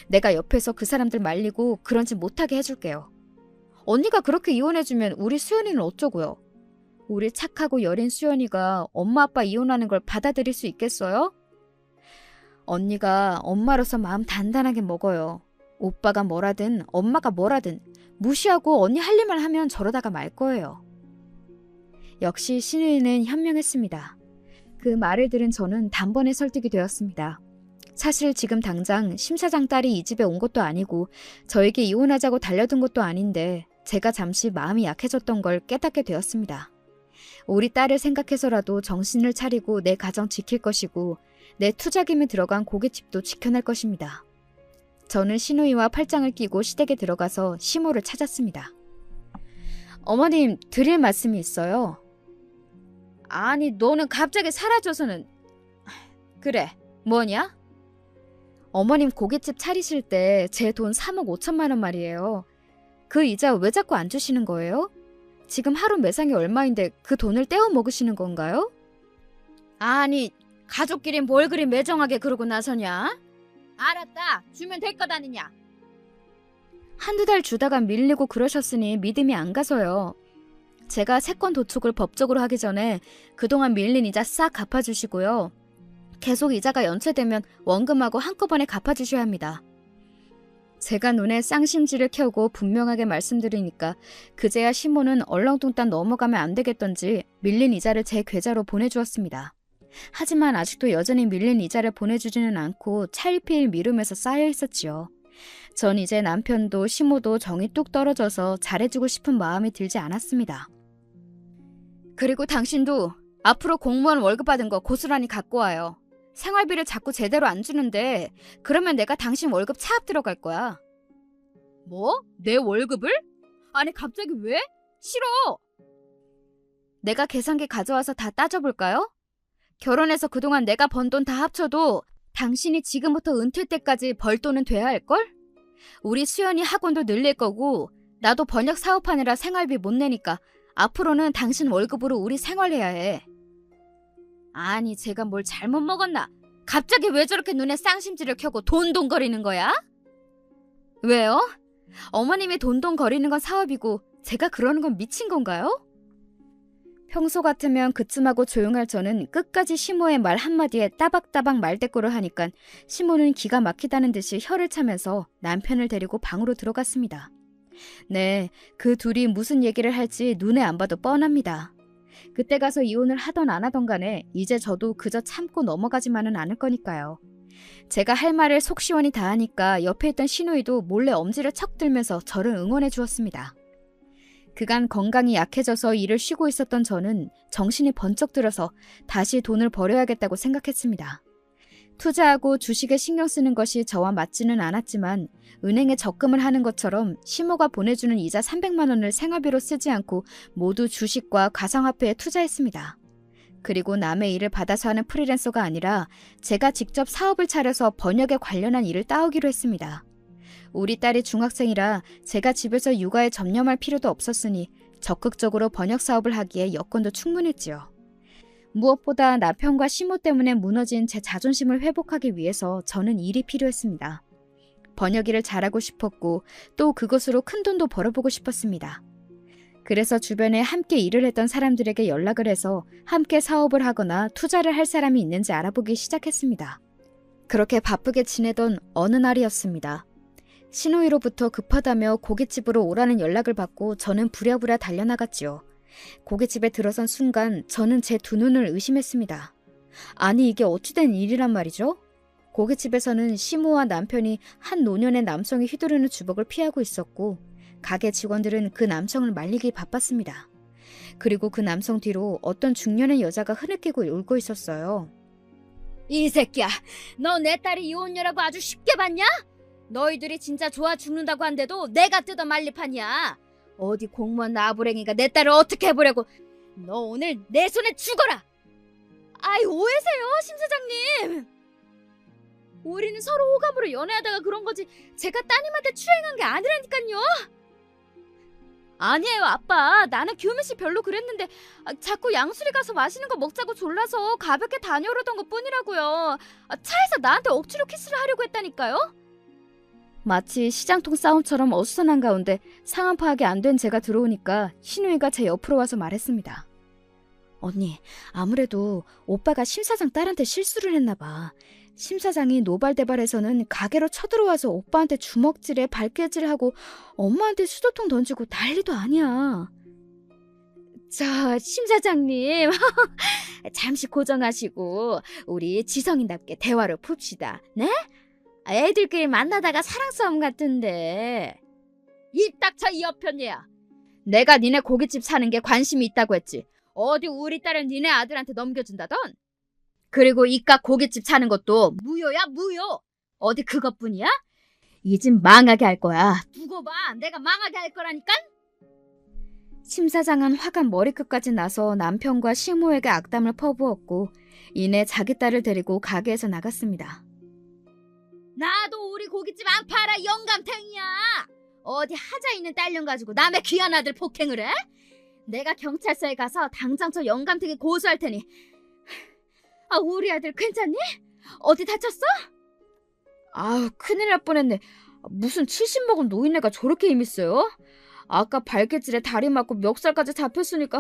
내가 옆에서 그 사람들 말리고 그런 짓 못하게 해줄게요. 언니가 그렇게 이혼해주면 우리 수연이는 어쩌고요? 우리 착하고 여린 수연이가 엄마 아빠 이혼하는 걸 받아들일 수 있겠어요? 언니가 엄마로서 마음 단단하게 먹어요. 오빠가 뭐라든 엄마가 뭐라든 무시하고 언니 할 일만 하면 저러다가 말 거예요. 역시 신우이는 현명했습니다. 그 말을 들은 저는 단번에 설득이 되었습니다. 사실 지금 당장 심 사장 딸이 이 집에 온 것도 아니고 저에게 이혼하자고 달려든 것도 아닌데 제가 잠시 마음이 약해졌던 걸 깨닫게 되었습니다. 우리 딸을 생각해서라도 정신을 차리고 내 가정 지킬 것이고 내 투자금에 들어간 고깃집도 지켜낼 것입니다. 저는 신우이와 팔짱을 끼고 시댁에 들어가서 시모를 찾았습니다. 어머님, 드릴 말씀이 있어요. 아니, 너는 갑자기 사라져서는... 그래, 뭐냐? 어머님 고깃집 차리실 때 제 돈 3억 5천만 원 말이에요. 그 이자 왜 자꾸 안 주시는 거예요? 지금 하루 매상이 얼마인데 그 돈을 떼어 먹으시는 건가요? 아니, 가족끼리 뭘 그리 매정하게 그러고 나서냐? 알았다, 주면 될 것 아니냐? 한두 달 주다가 밀리고 그러셨으니 믿음이 안 가서요. 제가 채권 도축을 법적으로 하기 전에 그동안 밀린 이자 싹 갚아주시고요. 계속 이자가 연체되면 원금하고 한꺼번에 갚아주셔야 합니다. 제가 눈에 쌍심지를 켜고 분명하게 말씀드리니까 그제야 시모는 얼렁뚱땅 넘어가면 안 되겠던지 밀린 이자를 제 계좌로 보내주었습니다. 하지만 아직도 여전히 밀린 이자를 보내주지는 않고 차일피일 미루면서 쌓여 있었지요. 전 이제 남편도 시모도 정이 뚝 떨어져서 잘해주고 싶은 마음이 들지 않았습니다. 그리고 당신도 앞으로 공무원 월급 받은 거 고스란히 갖고 와요. 생활비를 자꾸 제대로 안 주는데 그러면 내가 당신 월급 차압 들어갈 거야. 뭐? 내 월급을? 아니 갑자기 왜? 싫어! 내가 계산기 가져와서 다 따져볼까요? 결혼해서 그동안 내가 번 돈 다 합쳐도 당신이 지금부터 은퇴 때까지 벌 돈은 돼야 할걸? 우리 수연이 학원도 늘릴 거고 나도 번역 사업하느라 생활비 못 내니까 앞으로는 당신 월급으로 우리 생활해야 해. 아니 제가 뭘 잘못 먹었나? 갑자기 왜 저렇게 눈에 쌍심지를 켜고 돈돈거리는 거야? 왜요? 어머님이 돈돈거리는 건 사업이고 제가 그러는 건 미친 건가요? 평소 같으면 그쯤하고 조용할 저는 끝까지 시모의 말 한마디에 따박따박 말대꾸를 하니까 시모는 기가 막히다는 듯이 혀를 차면서 남편을 데리고 방으로 들어갔습니다. 네, 그 둘이 무슨 얘기를 할지 눈에 안 봐도 뻔합니다. 그때 가서 이혼을 하던 안 하던 간에 이제 저도 그저 참고 넘어가지만은 않을 거니까요. 제가 할 말을 속 시원히 다 하니까 옆에 있던 신우이도 몰래 엄지를 척 들면서 저를 응원해 주었습니다. 그간 건강이 약해져서 일을 쉬고 있었던 저는 정신이 번쩍 들어서 다시 돈을 벌여야겠다고 생각했습니다. 투자하고 주식에 신경 쓰는 것이 저와 맞지는 않았지만 은행에 적금을 하는 것처럼 시모가 보내주는 이자 300만 원을 생활비로 쓰지 않고 모두 주식과 가상화폐에 투자했습니다. 그리고 남의 일을 받아서 하는 프리랜서가 아니라 제가 직접 사업을 차려서 번역에 관련한 일을 따오기로 했습니다. 우리 딸이 중학생이라 제가 집에서 육아에 전념할 필요도 없었으니 적극적으로 번역 사업을 하기에 여건도 충분했지요. 무엇보다 남편과 시모 때문에 무너진 제 자존심을 회복하기 위해서 저는 일이 필요했습니다. 번역 일을 잘하고 싶었고 또 그것으로 큰돈도 벌어보고 싶었습니다. 그래서 주변에 함께 일을 했던 사람들에게 연락을 해서 함께 사업을 하거나 투자를 할 사람이 있는지 알아보기 시작했습니다. 그렇게 바쁘게 지내던 어느 날이었습니다. 신우이로부터 급하다며 고깃집으로 오라는 연락을 받고 저는 부랴부랴 달려나갔지요. 고깃집에 들어선 순간 저는 제 두 눈을 의심했습니다. 아니 이게 어찌된 일이란 말이죠? 고깃집에서는 시모와 남편이 한 노년의 남성이 휘두르는 주먹을 피하고 있었고 가게 직원들은 그 남성을 말리기 바빴습니다. 그리고 그 남성 뒤로 어떤 중년의 여자가 흐느끼고 울고 있었어요. 이 새끼야, 너 내 딸이 이혼녀라고 아주 쉽게 봤냐? 너희들이 진짜 좋아 죽는다고 한데도 내가 뜯어 말릴 판이야. 어디 공무원 나부랭이가 내 딸을 어떻게 해보려고. 너 오늘 내 손에 죽어라. 아이 오해세요 심 사장님. 우리는 서로 호감으로 연애하다가 그런 거지 제가 따님한테 추행한 게 아니라니까요. 아니에요 아빠, 나는 규민씨 별로 그랬는데 자꾸 양수리 가서 맛있는 거 먹자고 졸라서 가볍게 다녀오려던 것 뿐이라고요. 차에서 나한테 억지로 키스를 하려고 했다니까요. 마치 시장통 싸움처럼 어수선한 가운데 상황 파악이 안 된 제가 들어오니까 신우이가 제 옆으로 와서 말했습니다. 언니, 아무래도 오빠가 심 사장 딸한테 실수를 했나 봐. 심 사장이 노발대발해서는 가게로 쳐들어와서 오빠한테 주먹질에 발길질하고 엄마한테 수도통 던지고 난리도 아니야. 자, 심 사장님 잠시 고정하시고 우리 지성인답게 대화를 풉시다. 네? 애들끼리 만나다가 사랑싸움 같은데. 입 닥쳐 이 여편이야. 내가 니네 고깃집 사는 게 관심이 있다고 했지. 어디 우리 딸을 니네 아들한테 넘겨준다던? 그리고 이깟 고깃집 사는 것도 무효야 무효. 어디 그것뿐이야? 이 집 망하게 할 거야. 두고 봐, 내가 망하게 할 거라니까. 심 사장은 화가 머리끝까지 나서 남편과 시모에게 악담을 퍼부었고 이내 자기 딸을 데리고 가게에서 나갔습니다. 나도 우리 고깃집 안 팔아 영감탱이야. 어디 하자 있는 딸년 가지고 남의 귀한 아들 폭행을 해? 내가 경찰서에 가서 당장 저 영감탱이 고소할 테니. 우리 아들 괜찮니? 어디 다쳤어? 아우 큰일 날 뻔했네. 무슨 70 먹은 노인네가 저렇게 힘있어요? 아까 발길질에 다리 맞고 멱살까지 잡혔으니까.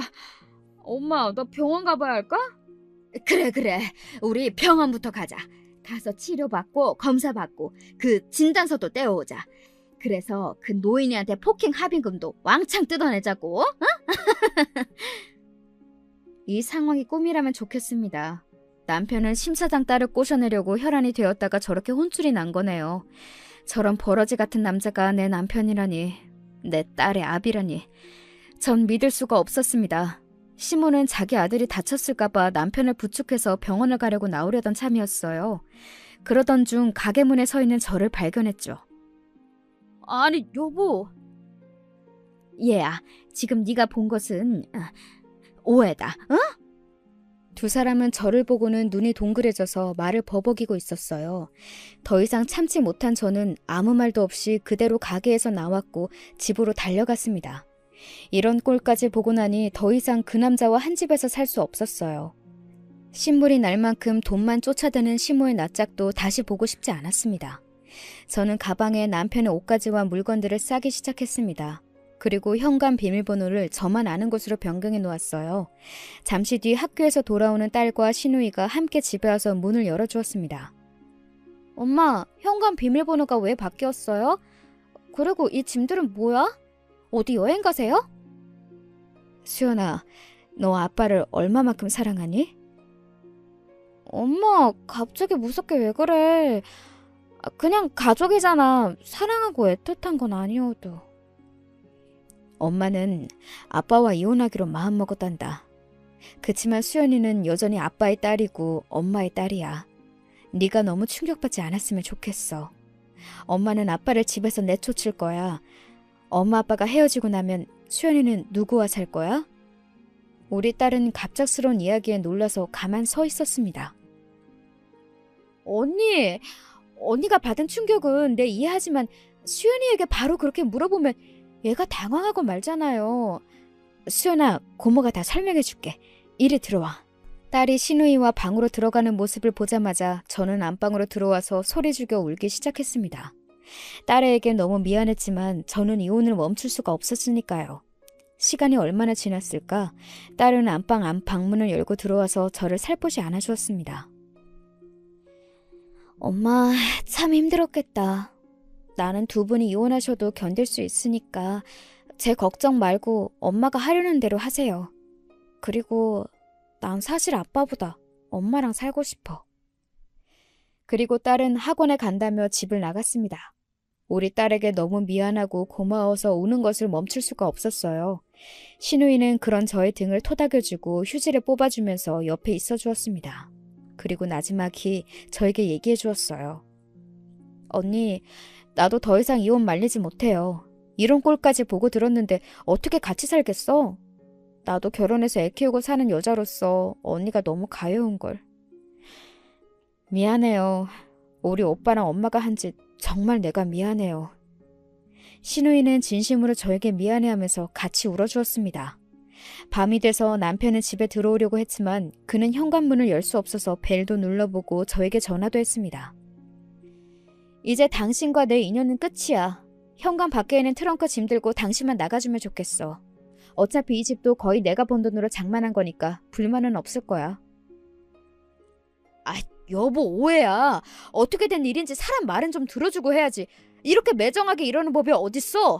엄마 나 병원 가봐야 할까? 그래 우리 병원부터 가자. 가서 치료받고 검사받고 그 진단서도 떼어오자. 그래서 그 노인이한테 폭행 합의금도 왕창 뜯어내자고. 어? 이 상황이 꿈이라면 좋겠습니다. 남편은 심사장 딸을 꼬셔내려고 혈안이 되었다가 저렇게 혼쭐이 난 거네요. 저런 버러지 같은 남자가 내 남편이라니, 내 딸의 아비라니. 전 믿을 수가 없었습니다. 시모는 자기 아들이 다쳤을까봐 남편을 부축해서 병원을 가려고 나오려던 참이었어요. 그러던 중 가게 문에 서 있는 저를 발견했죠. 아니 여보. 얘야, 지금 네가 본 것은 오해다. 어? 두 사람은 저를 보고는 눈이 동그래져서 말을 버벅이고 있었어요. 더 이상 참지 못한 저는 아무 말도 없이 그대로 가게에서 나왔고 집으로 달려갔습니다. 이런 꼴까지 보고 나니 더 이상 그 남자와 한 집에서 살 수 없었어요. 신물이 날 만큼 돈만 쫓아드는 시모의 낯짝도 다시 보고 싶지 않았습니다. 저는 가방에 남편의 옷가지와 물건들을 싸기 시작했습니다. 그리고 현관 비밀번호를 저만 아는 곳으로 변경해 놓았어요. 잠시 뒤 학교에서 돌아오는 딸과 시누이가 함께 집에 와서 문을 열어주었습니다. 엄마, 현관 비밀번호가 왜 바뀌었어요? 그리고 이 짐들은 뭐야? 어디 여행 가세요? 수연아, 너 아빠를 얼마만큼 사랑하니? 엄마, 갑자기 무섭게 왜 그래? 그냥 가족이잖아. 사랑하고 애틋한 건 아니어도. 엄마는 아빠와 이혼하기로 마음먹었단다. 그치만 수연이는 여전히 아빠의 딸이고 엄마의 딸이야. 네가 너무 충격받지 않았으면 좋겠어. 엄마는 아빠를 집에서 내쫓을 거야. 엄마 아빠가 헤어지고 나면 수연이는 누구와 살 거야? 우리 딸은 갑작스러운 이야기에 놀라서 가만 서 있었습니다. 언니가 받은 충격은 내 이해하지만 수연이에게 바로 그렇게 물어보면 얘가 당황하고 말잖아요. 수연아, 고모가 다 설명해줄게. 이리 들어와. 딸이 시누이와 방으로 들어가는 모습을 보자마자 저는 안방으로 들어와서 소리 죽여 울기 시작했습니다. 딸에게 너무 미안했지만 저는 이혼을 멈출 수가 없었으니까요. 시간이 얼마나 지났을까? 딸은 안방 방문을 열고 들어와서 저를 살포시 안아주었습니다. 엄마, 참 힘들었겠다. 나는 두 분이 이혼하셔도 견딜 수 있으니까 제 걱정 말고 엄마가 하려는 대로 하세요. 그리고 난 사실 아빠보다 엄마랑 살고 싶어. 그리고 딸은 학원에 간다며 집을 나갔습니다. 우리 딸에게 너무 미안하고 고마워서 우는 것을 멈출 수가 없었어요. 신우이는 그런 저의 등을 토닥여주고 휴지를 뽑아주면서 옆에 있어 주었습니다. 그리고 나지막히 저에게 얘기해 주었어요. 언니, 나도 더 이상 이혼 말리지 못해요. 이런 꼴까지 보고 들었는데 어떻게 같이 살겠어? 나도 결혼해서 애 키우고 사는 여자로서 언니가 너무 가여운걸. 미안해요. 우리 오빠랑 엄마가 한 짓 정말 내가 미안해요. 신우이는 진심으로 저에게 미안해하면서 같이 울어주었습니다. 밤이 돼서 남편은 집에 들어오려고 했지만 그는 현관문을 열 수 없어서 벨도 눌러보고 저에게 전화도 했습니다. 이제 당신과 내 인연은 끝이야. 현관 밖에 있는 트렁크 짐 들고 당신만 나가주면 좋겠어. 어차피 이 집도 거의 내가 번 돈으로 장만한 거니까 불만은 없을 거야. 아, 여보 오해야. 어떻게 된 일인지 사람 말은 좀 들어주고 해야지. 이렇게 매정하게 이러는 법이 어딨어?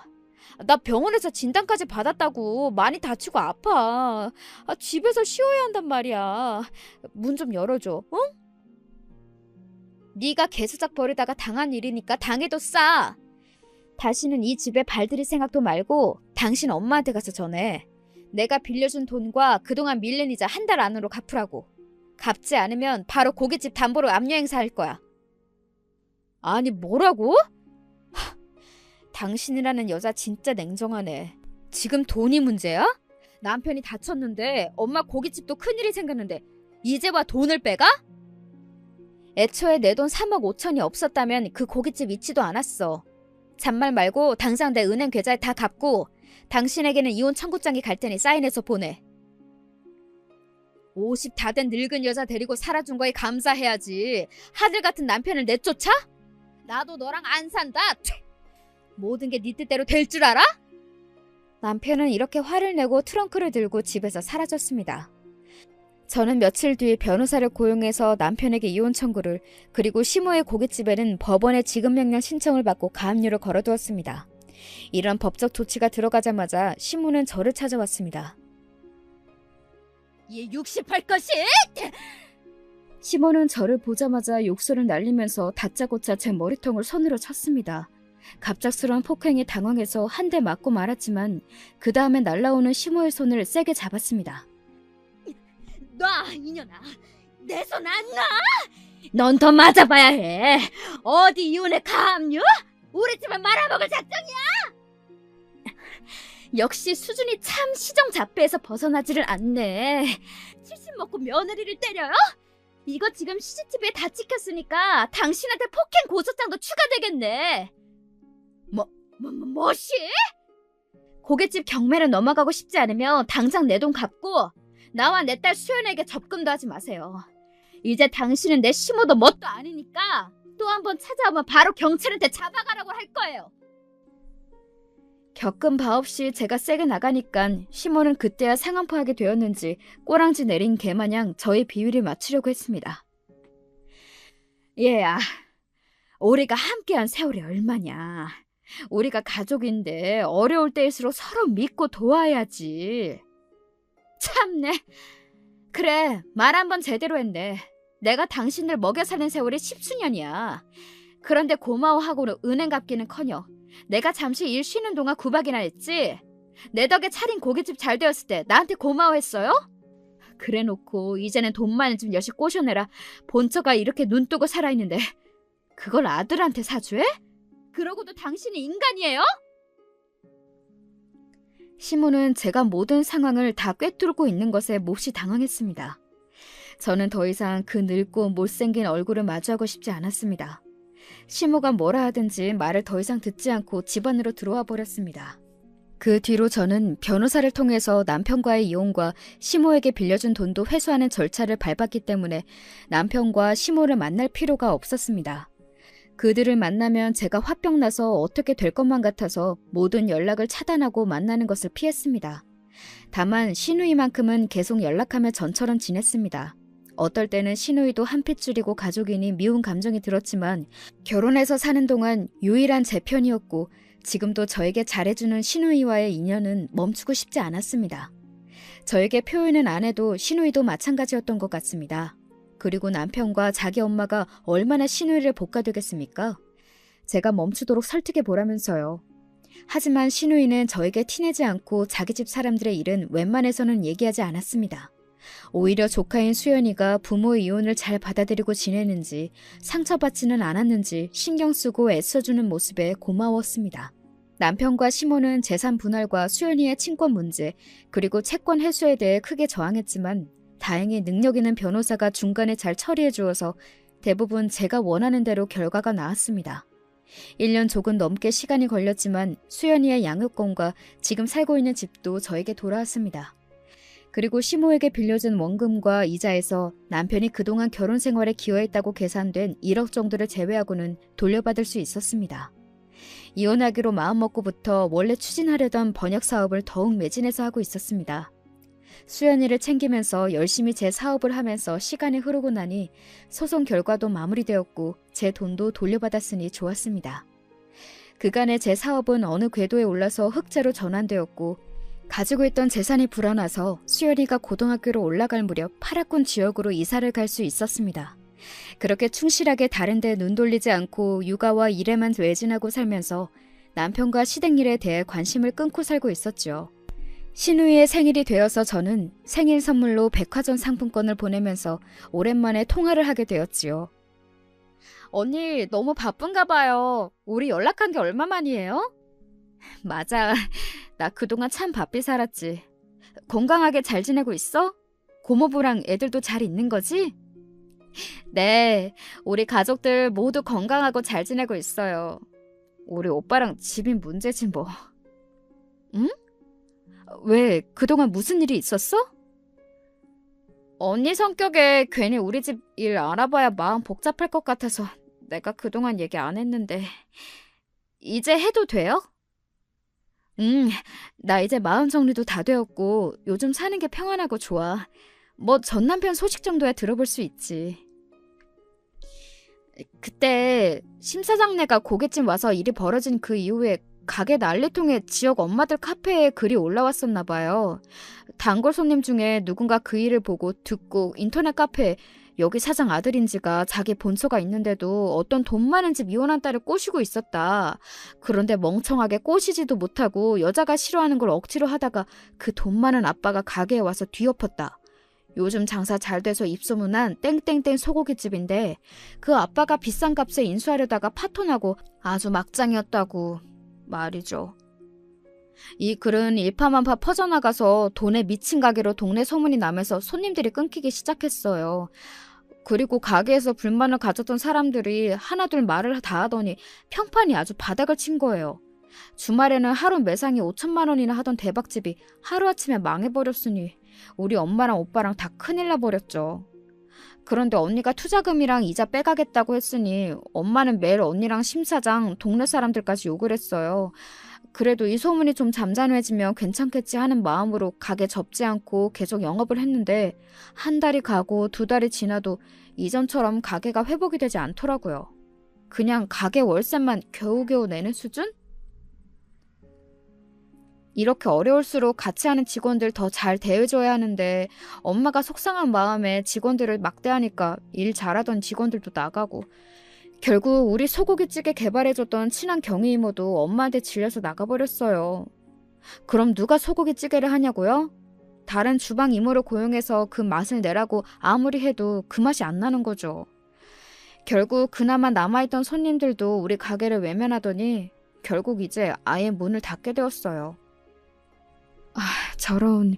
나 병원에서 진단까지 받았다고. 많이 다치고 아파. 집에서 쉬어야 한단 말이야. 문 좀 열어줘. 응? 네가 개수작 버리다가 당한 일이니까 당해도 싸. 다시는 이 집에 발들일 생각도 말고 당신 엄마한테 가서 전해. 내가 빌려준 돈과 그동안 밀린 이자 한 달 안으로 갚으라고. 갚지 않으면 바로 고깃집 담보로 압류 행사할 거야. 아니 뭐라고? 당신이라는 여자 진짜 냉정하네. 지금 돈이 문제야? 남편이 다쳤는데 엄마 고깃집도 큰일이 생겼는데 이제 와 돈을 빼가? 애초에 내 돈 3억 5천이 없었다면 그 고깃집 있지도 않았어. 잔말 말고 당장 내 은행 계좌에 다 갚고 당신에게는 이혼 청구장이 갈 테니 사인해서 보내. 50 다 된 늙은 여자 데리고 살아준 거에 감사해야지. 하늘 같은 남편을 내쫓아? 나도 너랑 안 산다. 모든 게 네 뜻대로 될 줄 알아? 남편은 이렇게 화를 내고 트렁크를 들고 집에서 사라졌습니다. 저는 며칠 뒤 변호사를 고용해서 남편에게 이혼 청구를, 그리고 시모의 고깃집에는 법원에 지급명령 신청을 받고 가압류를 걸어두었습니다. 이런 법적 조치가 들어가자마자 시모는 저를 찾아왔습니다. 얘 68 것이! 시모는 저를 보자마자 욕설을 날리면서 다짜고짜 제 머리통을 손으로 쳤습니다. 갑작스러운 폭행에 당황해서 한 대 맞고 말았지만 그 다음에 날라오는 시모의 손을 세게 잡았습니다. 놔, 이년아. 내 손 안 놔! 넌 더 맞아봐야 해. 어디 이혼에 가압류? 우리 집을 말아먹을 작정이야! 역시 수준이 참 시정잡배에서 벗어나지를 않네. 70 먹고 며느리를 때려요? 이거 지금 CCTV에 다 찍혔으니까 당신한테 폭행 고소장도 추가되겠네. 뭐시? 고깃집 경매를 넘어가고 싶지 않으면 당장 내 돈 갚고 나와 내 딸 수연에게 접근도 하지 마세요. 이제 당신은 내 시모도 뭣도 아니니까 또 한 번 찾아오면 바로 경찰한테 잡아가라고 할 거예요. 겪은 바 없이 제가 세게 나가니깐 시모는 그때야 상황 파악이 되었는지 꼬랑지 내린 개마냥 저의 비위를 맞추려고 했습니다. 얘야, 우리가 함께한 세월이 얼마냐. 우리가 가족인데 어려울 때일수록 서로 믿고 도와야지. 참네. 그래, 말 한번 제대로 했네. 내가 당신들 먹여 사는 세월이 10수년이야. 그런데 고마워하고 은행 갚기는커녕 내가 잠시 일 쉬는 동안 구박이나 했지? 내 덕에 차린 고깃집 잘 되었을 때 나한테 고마워했어요? 그래놓고 이제는 돈 많은 집 여식 꼬셔내라 본처가 이렇게 눈 뜨고 살아있는데 그걸 아들한테 사주해? 그러고도 당신이 인간이에요? 시모는 제가 모든 상황을 다 꿰뚫고 있는 것에 몹시 당황했습니다. 저는 더 이상 그 늙고 못생긴 얼굴을 마주하고 싶지 않았습니다. 시모가 뭐라 하든지 말을 더 이상 듣지 않고 집 안으로 들어와 버렸습니다. 그 뒤로 저는 변호사를 통해서 남편과의 이혼과 시모에게 빌려준 돈도 회수하는 절차를 밟았기 때문에 남편과 시모를 만날 필요가 없었습니다. 그들을 만나면 제가 화병 나서 어떻게 될 것만 같아서 모든 연락을 차단하고 만나는 것을 피했습니다. 다만 신우이만큼은 계속 연락하며 전처럼 지냈습니다. 어떨 때는 시누이도 한 핏줄이고 가족이니 미운 감정이 들었지만 결혼해서 사는 동안 유일한 제 편이었고 지금도 저에게 잘해주는 시누이와의 인연은 멈추고 싶지 않았습니다. 저에게 표현은 안 해도 시누이도 마찬가지였던 것 같습니다. 그리고 남편과 자기 엄마가 얼마나 시누이를 볶아되겠습니까? 제가 멈추도록 설득해 보라면서요. 하지만 시누이는 저에게 티내지 않고 자기 집 사람들의 일은 웬만해서는 얘기하지 않았습니다. 오히려 조카인 수연이가 부모의 이혼을 잘 받아들이고 지내는지 상처받지는 않았는지 신경 쓰고 애써주는 모습에 고마웠습니다. 남편과 시모는 재산 분할과 수연이의 친권 문제 그리고 채권 회수에 대해 크게 저항했지만 다행히 능력 있는 변호사가 중간에 잘 처리해 주어서 대부분 제가 원하는 대로 결과가 나왔습니다. 1년 조금 넘게 시간이 걸렸지만 수연이의 양육권과 지금 살고 있는 집도 저에게 돌아왔습니다. 그리고 시모에게 빌려준 원금과 이자에서 남편이 그동안 결혼 생활에 기여했다고 계산된 1억 정도를 제외하고는 돌려받을 수 있었습니다. 이혼하기로 마음먹고부터 원래 추진하려던 번역 사업을 더욱 매진해서 하고 있었습니다. 수연이를 챙기면서 열심히 제 사업을 하면서 시간이 흐르고 나니 소송 결과도 마무리되었고 제 돈도 돌려받았으니 좋았습니다. 그간의 제 사업은 어느 궤도에 올라서 흑자로 전환되었고 가지고 있던 재산이 불어나서 수연이가 고등학교로 올라갈 무렵 파라군 지역으로 이사를 갈 수 있었습니다. 그렇게 충실하게 다른 데 눈 돌리지 않고 육아와 일에만 외진하고 살면서 남편과 시댁일에 대해 관심을 끊고 살고 있었죠. 시누이의 생일이 되어서 저는 생일 선물로 백화점 상품권을 보내면서 오랜만에 통화를 하게 되었지요. 언니 너무 바쁜가 봐요. 우리 연락한 게 얼마 만이에요? 맞아. 나 그동안 참 바삐 살았지. 건강하게 잘 지내고 있어? 고모부랑 애들도 잘 있는 거지? 네, 우리 가족들 모두 건강하고 잘 지내고 있어요. 우리 오빠랑 집이 문제지 뭐. 응? 왜, 그동안 무슨 일이 있었어? 언니 성격에 괜히 우리 집 일 알아봐야 마음 복잡할 것 같아서 내가 그동안 얘기 안 했는데. 이제 해도 돼요? 나 이제 마음 정리도 다 되었고 요즘 사는 게 평안하고 좋아. 뭐 전 남편 소식 정도야 들어볼 수 있지. 그때 심 사장네가 고깃집 와서 일이 벌어진 그 이후에 가게 난리통에 지역 엄마들 카페에 글이 올라왔었나 봐요. 단골 손님 중에 누군가 그 일을 보고 듣고 인터넷 카페에 여기 사장 아들인지가 자기 본처가 있는데도 어떤 돈 많은 집 이혼한 딸을 꼬시고 있었다. 그런데 멍청하게 꼬시지도 못하고 여자가 싫어하는 걸 억지로 하다가 그 돈 많은 아빠가 가게에 와서 뒤엎었다. 요즘 장사 잘 돼서 입소문난 땡땡땡 소고기집인데 그 아빠가 비싼 값에 인수하려다가 파토나고 아주 막장이었다고 말이죠. 이 글은 일파만파 퍼져나가서 돈에 미친 가게로 동네 소문이 나면서 손님들이 끊기기 시작했어요. 그리고 가게에서 불만을 가졌던 사람들이 하나둘 말을 다 하더니 평판이 아주 바닥을 친 거예요. 주말에는 하루 매상이 5천만 원이나 하던 대박집이 하루아침에 망해버렸으니 우리 엄마랑 오빠랑 다 큰일 나버렸죠. 그런데 언니가 투자금이랑 이자 빼가겠다고 했으니 엄마는 매일 언니랑 심 사장, 동네 사람들까지 욕을 했어요. 그래도 이 소문이 좀 잠잠해지면 괜찮겠지 하는 마음으로 가게 접지 않고 계속 영업을 했는데 한 달이 가고 두 달이 지나도 이전처럼 가게가 회복이 되지 않더라고요. 그냥 가게 월세만 겨우겨우 내는 수준? 이렇게 어려울수록 같이 하는 직원들 더 잘 대해줘야 하는데 엄마가 속상한 마음에 직원들을 막대하니까 일 잘하던 직원들도 나가고 결국 우리 소고기찌개 개발해줬던 친한 경희 이모도 엄마한테 질려서 나가버렸어요. 그럼 누가 소고기찌개를 하냐고요? 다른 주방 이모를 고용해서 그 맛을 내라고 아무리 해도 그 맛이 안 나는 거죠. 결국 그나마 남아있던 손님들도 우리 가게를 외면하더니 결국 이제 아예 문을 닫게 되었어요. 저런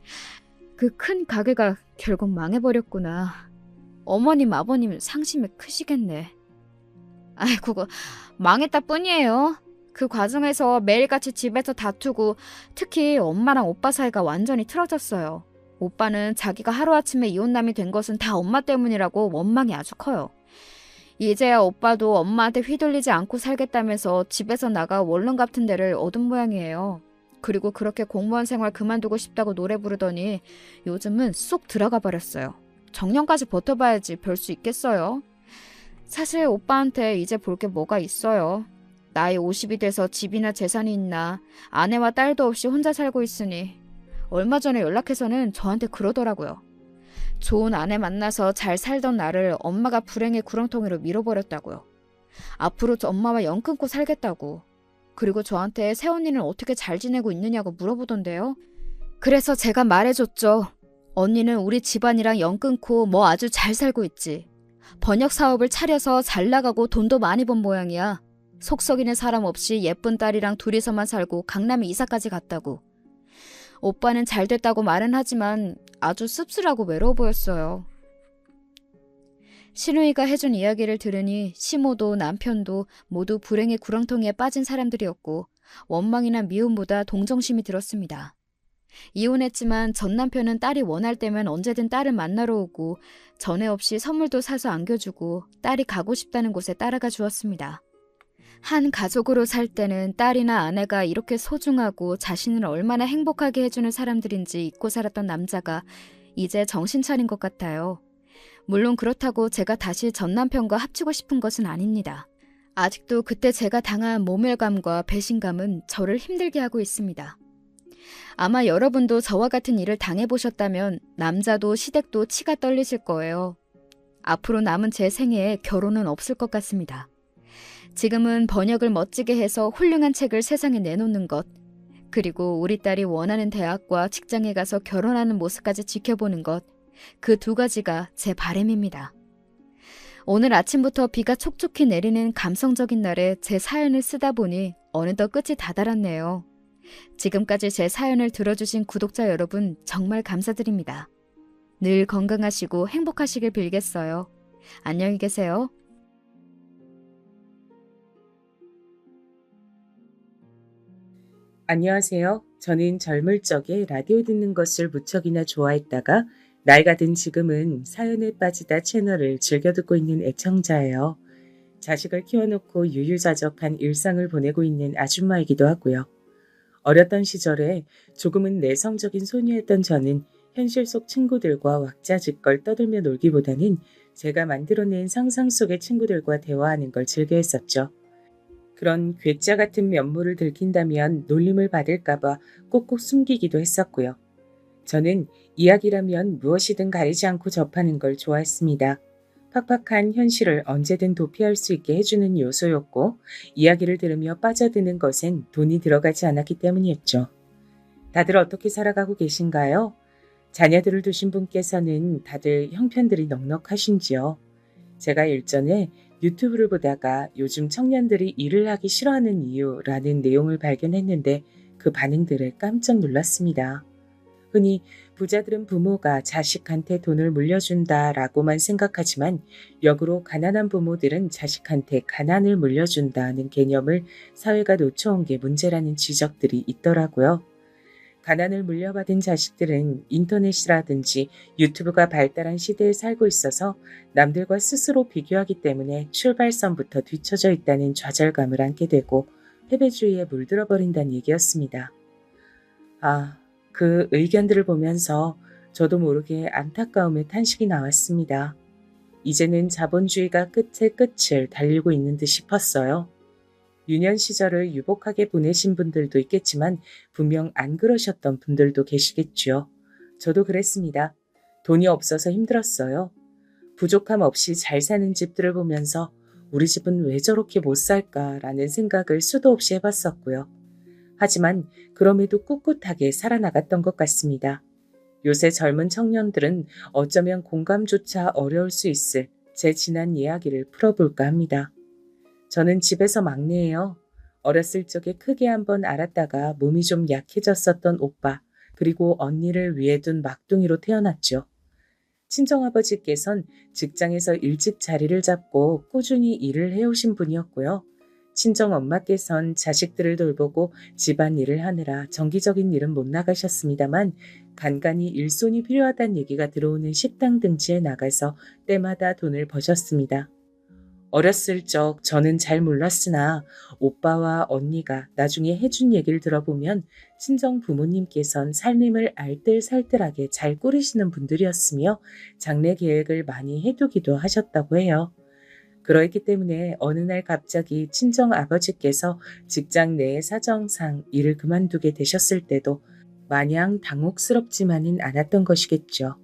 그 큰 가게가 결국 망해버렸구나. 어머님 아버님 상심이 크시겠네. 그거 망했다 뿐이에요. 그 과정에서 매일같이 집에서 다투고 특히 엄마랑 오빠 사이가 완전히 틀어졌어요. 오빠는 자기가 하루아침에 이혼남이 된 것은 다 엄마 때문이라고 원망이 아주 커요. 이제야 오빠도 엄마한테 휘둘리지 않고 살겠다면서 집에서 나가 원룸 같은 데를 얻은 모양이에요. 그리고 그렇게 공무원 생활 그만두고 싶다고 노래 부르더니 요즘은 쏙 들어가 버렸어요. 정년까지 버텨봐야지 별 수 있겠어요. 사실 오빠한테 이제 볼 게 뭐가 있어요. 나이 50이 돼서 집이나 재산이 있나, 아내와 딸도 없이 혼자 살고 있으니. 얼마 전에 연락해서는 저한테 그러더라고요. 좋은 아내 만나서 잘 살던 나를 엄마가 불행의 구렁텅이로 밀어버렸다고요. 앞으로 엄마와 연 끊고 살겠다고. 그리고 저한테 새언니는 어떻게 잘 지내고 있느냐고 물어보던데요. 그래서 제가 말해줬죠. 언니는 우리 집안이랑 연 끊고 뭐 아주 잘 살고 있지. 번역 사업을 차려서 잘 나가고 돈도 많이 번 모양이야. 속 썩이는 사람 없이 예쁜 딸이랑 둘이서만 살고 강남에 이사까지 갔다고. 오빠는 잘 됐다고 말은 하지만 아주 씁쓸하고 외로워 보였어요. 신우이가 해준 이야기를 들으니 시모도 남편도 모두 불행의 구렁텅이에 빠진 사람들이었고 원망이나 미움보다 동정심이 들었습니다. 이혼했지만 전 남편은 딸이 원할 때면 언제든 딸을 만나러 오고 전에 없이 선물도 사서 안겨주고 딸이 가고 싶다는 곳에 따라가 주었습니다. 한 가족으로 살 때는 딸이나 아내가 이렇게 소중하고 자신을 얼마나 행복하게 해주는 사람들인지 잊고 살았던 남자가 이제 정신 차린 것 같아요. 물론 그렇다고 제가 다시 전 남편과 합치고 싶은 것은 아닙니다. 아직도 그때 제가 당한 모멸감과 배신감은 저를 힘들게 하고 있습니다. 아마 여러분도 저와 같은 일을 당해보셨다면 남자도 시댁도 치가 떨리실 거예요. 앞으로 남은 제 생애에 결혼은 없을 것 같습니다. 지금은 번역을 멋지게 해서 훌륭한 책을 세상에 내놓는 것, 그리고 우리 딸이 원하는 대학과 직장에 가서 결혼하는 모습까지 지켜보는 것, 그 두 가지가 제 바람입니다. 오늘 아침부터 비가 촉촉히 내리는 감성적인 날에 제 사연을 쓰다 보니 어느덧 끝이 다다랐네요. 지금까지 제 사연을 들어주신 구독자 여러분 정말 감사드립니다. 늘 건강하시고 행복하시길 빌겠어요. 안녕히 계세요. 안녕하세요. 저는 젊을 적에 라디오 듣는 것을 무척이나 좋아했다가 나이가 든 지금은 사연에 빠지다 채널을 즐겨 듣고 있는 애청자예요. 자식을 키워놓고 유유자적한 일상을 보내고 있는 아줌마이기도 하고요. 어렸던 시절에 조금은 내성적인 소녀였던 저는 현실 속 친구들과 왁자지껄 떠들며 놀기보다는 제가 만들어낸 상상 속의 친구들과 대화하는 걸 즐겨 했었죠. 그런 괴짜 같은 면모를 들킨다면 놀림을 받을까봐 꼭꼭 숨기기도 했었고요. 저는 이야기라면 무엇이든 가리지 않고 접하는 걸 좋아했습니다. 팍팍한 현실을 언제든 도피할 수 있게 해주는 요소였고 이야기를 들으며 빠져드는 것엔 돈이 들어가지 않았기 때문이었죠. 다들 어떻게 살아가고 계신가요? 자녀들을 두신 분께서는 다들 형편들이 넉넉하신지요? 제가 일전에 유튜브를 보다가 요즘 청년들이 일을 하기 싫어하는 이유라는 내용을 발견했는데 그 반응들에 깜짝 놀랐습니다. 흔히 부자들은 부모가 자식한테 돈을 물려준다라고만 생각하지만 역으로 가난한 부모들은 자식한테 가난을 물려준다는 개념을 사회가 놓쳐온 게 문제라는 지적들이 있더라고요. 가난을 물려받은 자식들은 인터넷이라든지 유튜브가 발달한 시대에 살고 있어서 남들과 스스로 비교하기 때문에 출발선부터 뒤처져 있다는 좌절감을 안게 되고 패배주의에 물들어 버린다는 얘기였습니다. 그 의견들을 보면서 저도 모르게 안타까움의 탄식이 나왔습니다. 이제는 자본주의가 끝에 끝을 달리고 있는 듯 싶었어요. 유년 시절을 유복하게 보내신 분들도 있겠지만 분명 안 그러셨던 분들도 계시겠죠. 저도 그랬습니다. 돈이 없어서 힘들었어요. 부족함 없이 잘 사는 집들을 보면서 우리 집은 왜 저렇게 못 살까라는 생각을 수도 없이 해봤었고요. 하지만 그럼에도 꿋꿋하게 살아나갔던 것 같습니다. 요새 젊은 청년들은 어쩌면 공감조차 어려울 수 있을 제 지난 이야기를 풀어볼까 합니다. 저는 집에서 막내예요. 어렸을 적에 크게 한번 알았다가 몸이 좀 약해졌었던 오빠, 그리고 언니를 위해 둔 막둥이로 태어났죠. 친정아버지께선 직장에서 일찍 자리를 잡고 꾸준히 일을 해오신 분이었고요. 친정엄마께선 자식들을 돌보고 집안일을 하느라 정기적인 일은 못 나가셨습니다만 간간히 일손이 필요하다는 얘기가 들어오는 식당 등지에 나가서 때마다 돈을 버셨습니다. 어렸을 적 저는 잘 몰랐으나 오빠와 언니가 나중에 해준 얘기를 들어보면 친정 부모님께선 살림을 알뜰살뜰하게 잘 꾸리시는 분들이었으며 장래 계획을 많이 해두기도 하셨다고 해요. 그러했기 때문에 어느 날 갑자기 친정 아버지께서 직장 내 사정상 일을 그만두게 되셨을 때도 마냥 당혹스럽지만은 않았던 것이겠죠.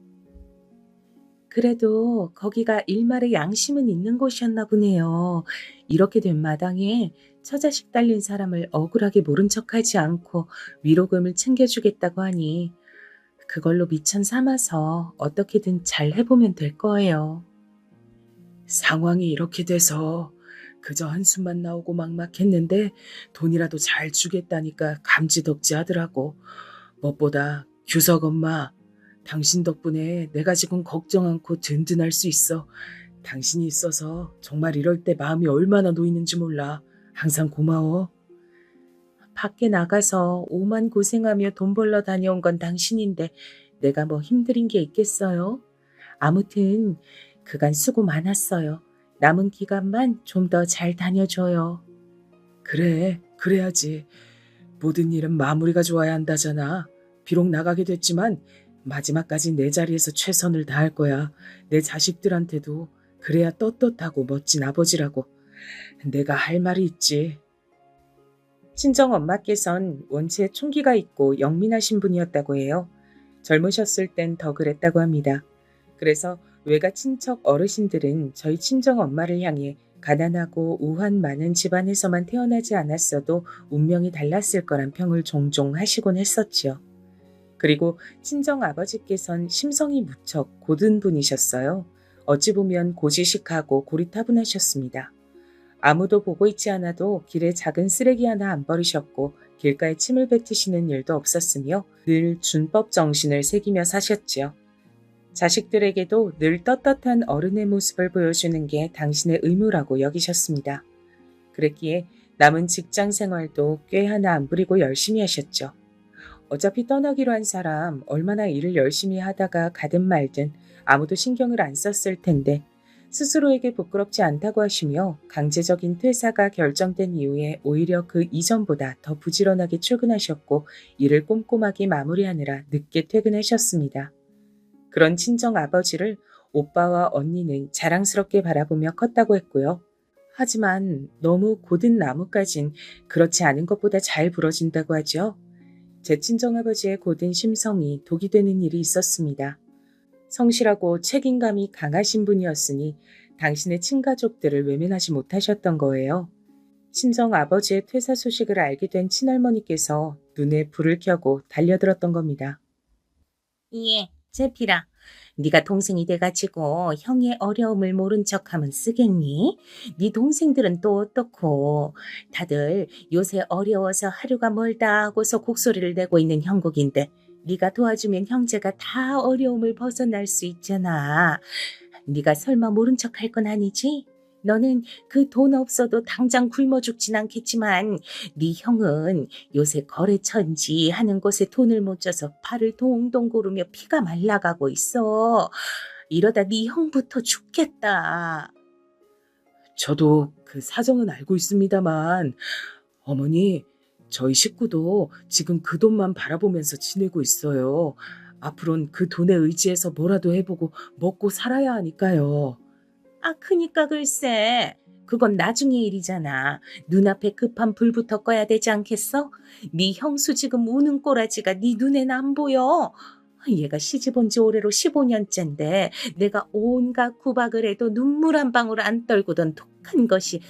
그래도 거기가 일말의 양심은 있는 곳이었나 보네요. 이렇게 된 마당에 처자식 딸린 사람을 억울하게 모른 척하지 않고 위로금을 챙겨주겠다고 하니 그걸로 미천 삼아서 어떻게든 잘 해보면 될 거예요. 상황이 이렇게 돼서 그저 한숨만 나오고 막막했는데 돈이라도 잘 주겠다니까 감지덕지 하더라고. 무엇보다 규석 엄마, 당신 덕분에 내가 지금 걱정 않고 든든할 수 있어. 당신이 있어서 정말 이럴 때 마음이 얼마나 놓이는지 몰라. 항상 고마워. 밖에 나가서 오만 고생하며 돈 벌러 다녀온 건 당신인데 내가 뭐 힘들인 게 있겠어요? 아무튼 그간 수고 많았어요. 남은 기간만 좀 더 잘 다녀줘요. 그래, 그래야지. 모든 일은 마무리가 좋아야 한다잖아. 비록 나가게 됐지만 마지막까지 내 자리에서 최선을 다할 거야. 내 자식들한테도 그래야 떳떳하고 멋진 아버지라고. 내가 할 말이 있지. 친정 엄마께선 원체 총기가 있고 영민하신 분이었다고 해요. 젊으셨을 땐 더 그랬다고 합니다. 그래서 외가 친척 어르신들은 저희 친정 엄마를 향해 가난하고 우환 많은 집안에서만 태어나지 않았어도 운명이 달랐을 거란 평을 종종 하시곤 했었지요. 그리고 친정 아버지께선 심성이 무척 고든 분이셨어요. 어찌 보면 고지식하고 고리타분하셨습니다. 아무도 보고 있지 않아도 길에 작은 쓰레기 하나 안 버리셨고 길가에 침을 뱉으시는 일도 없었으며 늘 준법 정신을 새기며 사셨지요. 자식들에게도 늘 떳떳한 어른의 모습을 보여주는 게 당신의 의무라고 여기셨습니다. 그랬기에 남은 직장 생활도 꽤 하나 안 부리고 열심히 하셨죠. 어차피 떠나기로 한 사람 얼마나 일을 열심히 하다가 가든 말든 아무도 신경을 안 썼을 텐데 스스로에게 부끄럽지 않다고 하시며 강제적인 퇴사가 결정된 이후에 오히려 그 이전보다 더 부지런하게 출근하셨고 일을 꼼꼼하게 마무리하느라 늦게 퇴근하셨습니다. 그런 친정 아버지를 오빠와 언니는 자랑스럽게 바라보며 컸다고 했고요. 하지만 너무 고든 나무까진 그렇지 않은 것보다 잘 부러진다고 하죠. 제 친정아버지의 고든 심성이 독이 되는 일이 있었습니다. 성실하고 책임감이 강하신 분이었으니 당신의 친가족들을 외면하지 못하셨던 거예요. 친정아버지의 퇴사 소식을 알게 된 친할머니께서 눈에 불을 켜고 달려들었던 겁니다. 예, 제필아. 네가 동생이 돼가지고 형의 어려움을 모른 척하면 쓰겠니? 네 동생들은 또 어떻고? 다들 요새 어려워서 하루가 멀다 하고서 곡소리를 내고 있는 형국인데 네가 도와주면 형제가 다 어려움을 벗어날 수 있잖아. 네가 설마 모른 척 할 건 아니지? 너는 그 돈 없어도 당장 굶어 죽진 않겠지만 네 형은 요새 거래처인지 하는 곳에 돈을 못 줘서 발을 동동 구르며 피가 말라가고 있어. 이러다 네 형부터 죽겠다. 저도 그 사정은 알고 있습니다만 어머니, 저희 식구도 지금 그 돈만 바라보면서 지내고 있어요. 앞으로는 그 돈에 의지해서 뭐라도 해보고 먹고 살아야 하니까요. 아, 그니까 글쎄. 그건 나중의 일이잖아. 눈앞에 급한 불부터 꺼야 되지 않겠어? 네 형수 지금 우는 꼬라지가 네 눈엔 안 보여. 얘가 시집 온 지 올해로 15년째인데 내가 온갖 구박을 해도 눈물 한 방울 안 떨구던 독한 것이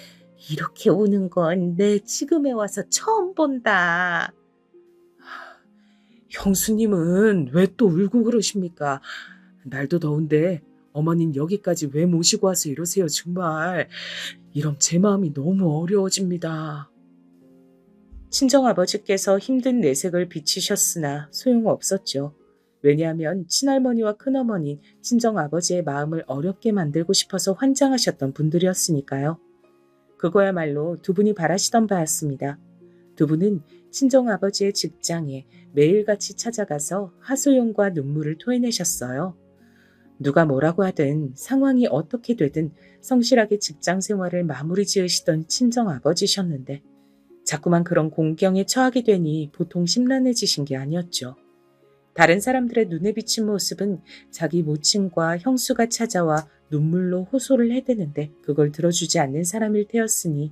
이렇게 우는 건 내 지금에 와서 처음 본다. 형수님은 왜 또 울고 그러십니까? 날도 더운데 어머님 여기까지 왜 모시고 와서 이러세요 정말. 이럼 제 마음이 너무 어려워집니다. 친정아버지께서 힘든 내색을 비치셨으나 소용없었죠. 왜냐하면 친할머니와 큰어머니, 친정아버지의 마음을 어렵게 만들고 싶어서 환장하셨던 분들이었으니까요. 그거야말로 두 분이 바라시던 바였습니다. 두 분은 친정아버지의 직장에 매일같이 찾아가서 하소연과 눈물을 토해내셨어요. 누가 뭐라고 하든 상황이 어떻게 되든 성실하게 직장 생활을 마무리 지으시던 친정 아버지셨는데 자꾸만 그런 공경에 처하게 되니 보통 심란해지신 게 아니었죠. 다른 사람들의 눈에 비친 모습은 자기 모친과 형수가 찾아와 눈물로 호소를 해대는데 그걸 들어주지 않는 사람일 테였으니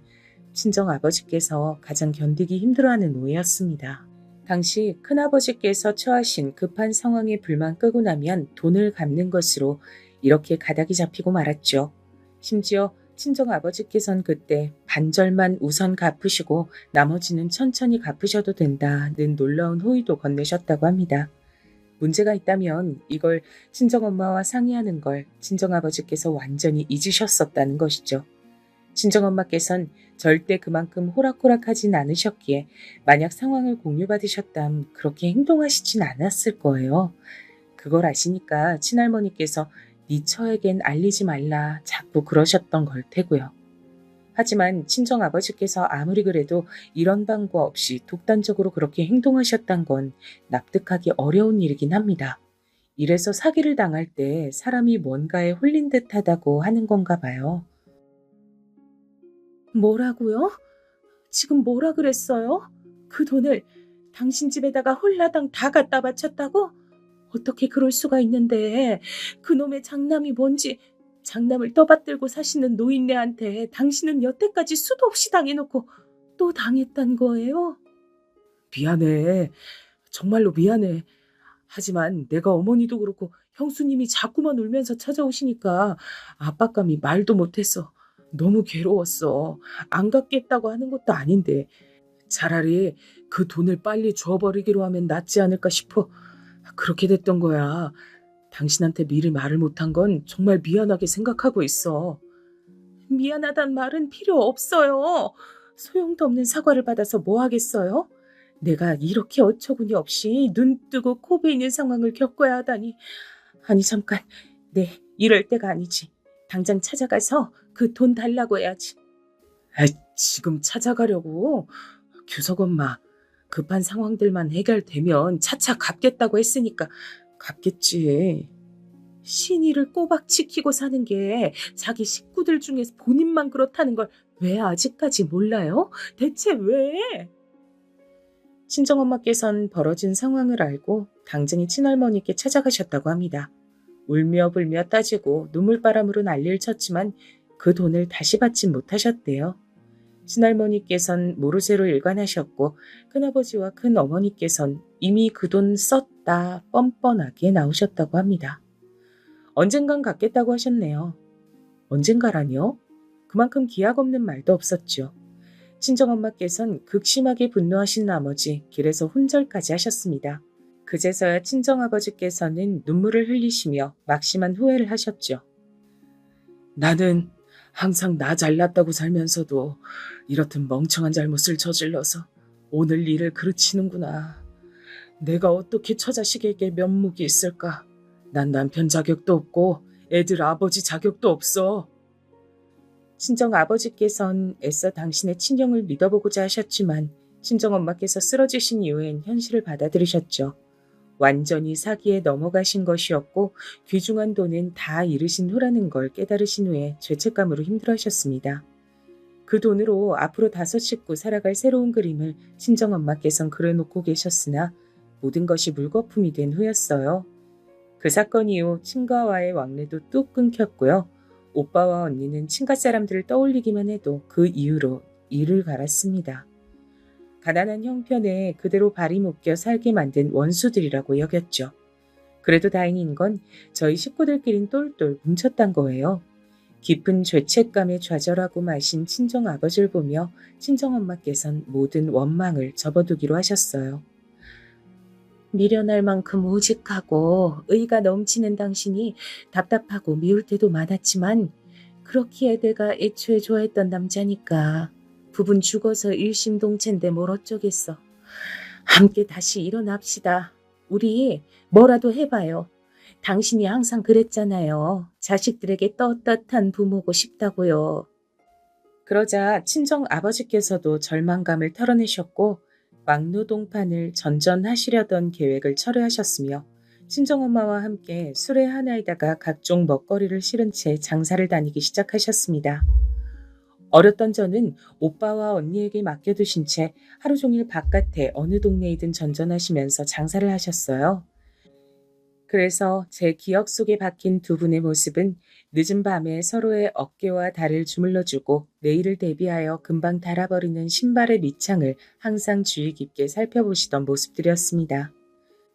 친정 아버지께서 가장 견디기 힘들어하는 오해였습니다. 당시 큰아버지께서 처하신 급한 상황에 불만 끄고 나면 돈을 갚는 것으로 이렇게 가닥이 잡히고 말았죠. 심지어 친정 아버지께선 그때 반절만 우선 갚으시고 나머지는 천천히 갚으셔도 된다는 놀라운 호의도 건네셨다고 합니다. 문제가 있다면 이걸 친정엄마와 상의하는 걸 친정아버지께서 완전히 잊으셨었다는 것이죠. 친정엄마께선 절대 그만큼 호락호락하진 않으셨기에 만약 상황을 공유받으셨다면 그렇게 행동하시진 않았을 거예요. 그걸 아시니까 친할머니께서 네 처에겐 알리지 말라 자꾸 그러셨던 걸 테고요. 하지만 친정아버지께서 아무리 그래도 이런 방법 없이 독단적으로 그렇게 행동하셨단 건 납득하기 어려운 일이긴 합니다. 이래서 사기를 당할 때 사람이 뭔가에 홀린 듯하다고 하는 건가 봐요. 뭐라고요? 지금 뭐라 그랬어요? 그 돈을 당신 집에다가 홀라당 다 갖다 바쳤다고? 어떻게 그럴 수가 있는데 그놈의 장남이 뭔지 장남을 떠받들고 사시는 노인네한테 당신은 여태까지 수도 없이 당해놓고 또 당했단 거예요? 미안해. 정말로 미안해. 하지만 내가 어머니도 그렇고 형수님이 자꾸만 울면서 찾아오시니까 압박감이 말도 못했어. 너무 괴로웠어. 안 갚겠다고 하는 것도 아닌데 차라리 그 돈을 빨리 줘버리기로 하면 낫지 않을까 싶어. 그렇게 됐던 거야. 당신한테 미리 말을 못한 건 정말 미안하게 생각하고 있어. 미안하단 말은 필요 없어요. 소용도 없는 사과를 받아서 뭐 하겠어요? 내가 이렇게 어처구니 없이 눈 뜨고 코 베이는 상황을 겪어야 하다니. 아니 잠깐. 네, 이럴 때가 아니지. 당장 찾아가서 그 돈 달라고 해야지. 아, 지금 찾아가려고? 규석 엄마, 급한 상황들만 해결되면 차차 갚겠다고 했으니까 갚겠지. 신의를 꼬박 지키고 사는 게 자기 식구들 중에서 본인만 그렇다는 걸 왜 아직까지 몰라요? 대체 왜? 친정엄마께선 벌어진 상황을 알고 당장이 친할머니께 찾아가셨다고 합니다. 울며 불며 따지고 눈물바람으로 난리를 쳤지만 그 돈을 다시 받지 못하셨대요. 친할머니께선 모르쇠로 일관하셨고 큰아버지와 큰어머니께선 이미 그 돈 썼다 뻔뻔하게 나오셨다고 합니다. 언젠간 갚겠다고 하셨네요. 언젠가라뇨? 그만큼 기약 없는 말도 없었죠. 친정엄마께선 극심하게 분노하신 나머지 길에서 훈절까지 하셨습니다. 그제서야 친정아버지께서는 눈물을 흘리시며 막심한 후회를 하셨죠. 나는 항상 나 잘났다고 살면서도 이렇듯 멍청한 잘못을 저질러서 오늘 일을 그르치는구나. 내가 어떻게 처자식에게 면목이 있을까? 난 남편 자격도 없고 애들 아버지 자격도 없어. 친정아버지께선 애써 당신의 친형을 믿어보고자 하셨지만 친정엄마께서 쓰러지신 이후엔 현실을 받아들이셨죠. 완전히 사기에 넘어가신 것이었고 귀중한 돈은 다 잃으신 후라는 걸 깨달으신 후에 죄책감으로 힘들어하셨습니다. 그 돈으로 앞으로 5식구 살아갈 새로운 그림을 친정엄마께선 그려놓고 계셨으나 모든 것이 물거품이 된 후였어요. 그 사건 이후 친가와의 왕래도 뚝 끊겼고요. 오빠와 언니는 친가 사람들을 떠올리기만 해도 그 이후로 이를 갈았습니다. 가난한 형편에 그대로 발이 묶여 살게 만든 원수들이라고 여겼죠. 그래도 다행인 건 저희 식구들끼린 똘똘 뭉쳤단 거예요. 깊은 죄책감에 좌절하고 마신 친정아버지를 보며 친정엄마께선 모든 원망을 접어두기로 하셨어요. 미련할 만큼 우직하고 의가 넘치는 당신이 답답하고 미울 때도 많았지만 그렇기에 내가 애초에 좋아했던 남자니까 부분 죽어서 일심동체인데 뭘 어쩌겠어. 함께 다시 일어납시다. 우리 뭐라도 해봐요. 당신이 항상 그랬잖아요. 자식들에게 떳떳한 부모고 싶다고요. 그러자 친정 아버지께서도 절망감을 털어내셨고 막노동판을 전전하시려던 계획을 철회하셨으며 친정엄마와 함께 수레 하나에다가 각종 먹거리를 실은 채 장사를 다니기 시작하셨습니다. 어렸던 저는 오빠와 언니에게 맡겨두신 채 하루 종일 바깥에 어느 동네이든 전전하시면서 장사를 하셨어요. 그래서 제 기억 속에 박힌 두 분의 모습은 늦은 밤에 서로의 어깨와 다리를 주물러주고 내일을 대비하여 금방 닳아버리는 신발의 밑창을 항상 주의 깊게 살펴보시던 모습들이었습니다.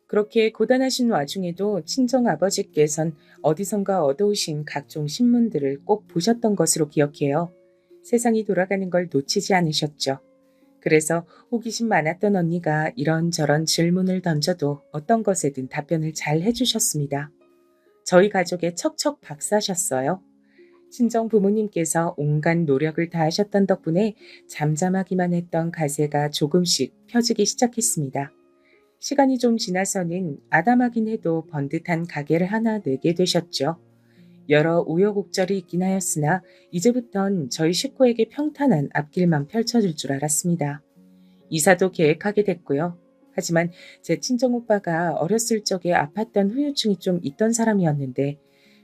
그렇게 고단하신 와중에도 친정아버지께선 어디선가 얻어오신 각종 신문들을 꼭 보셨던 것으로 기억해요. 세상이 돌아가는 걸 놓치지 않으셨죠. 그래서 호기심 많았던 언니가 이런저런 질문을 던져도 어떤 것에든 답변을 잘 해주셨습니다. 저희 가족의 척척 박사셨어요. 친정 부모님께서 온갖 노력을 다하셨던 덕분에 잠잠하기만 했던 가세가 조금씩 펴지기 시작했습니다. 시간이 좀 지나서는 아담하긴 해도 번듯한 가게를 하나 내게 되셨죠. 여러 우여곡절이 있긴 하였으나 이제부턴 저희 식구에게 평탄한 앞길만 펼쳐질 줄 알았습니다. 이사도 계획하게 됐고요. 하지만 제 친정오빠가 어렸을 적에 아팠던 후유증이 좀 있던 사람이었는데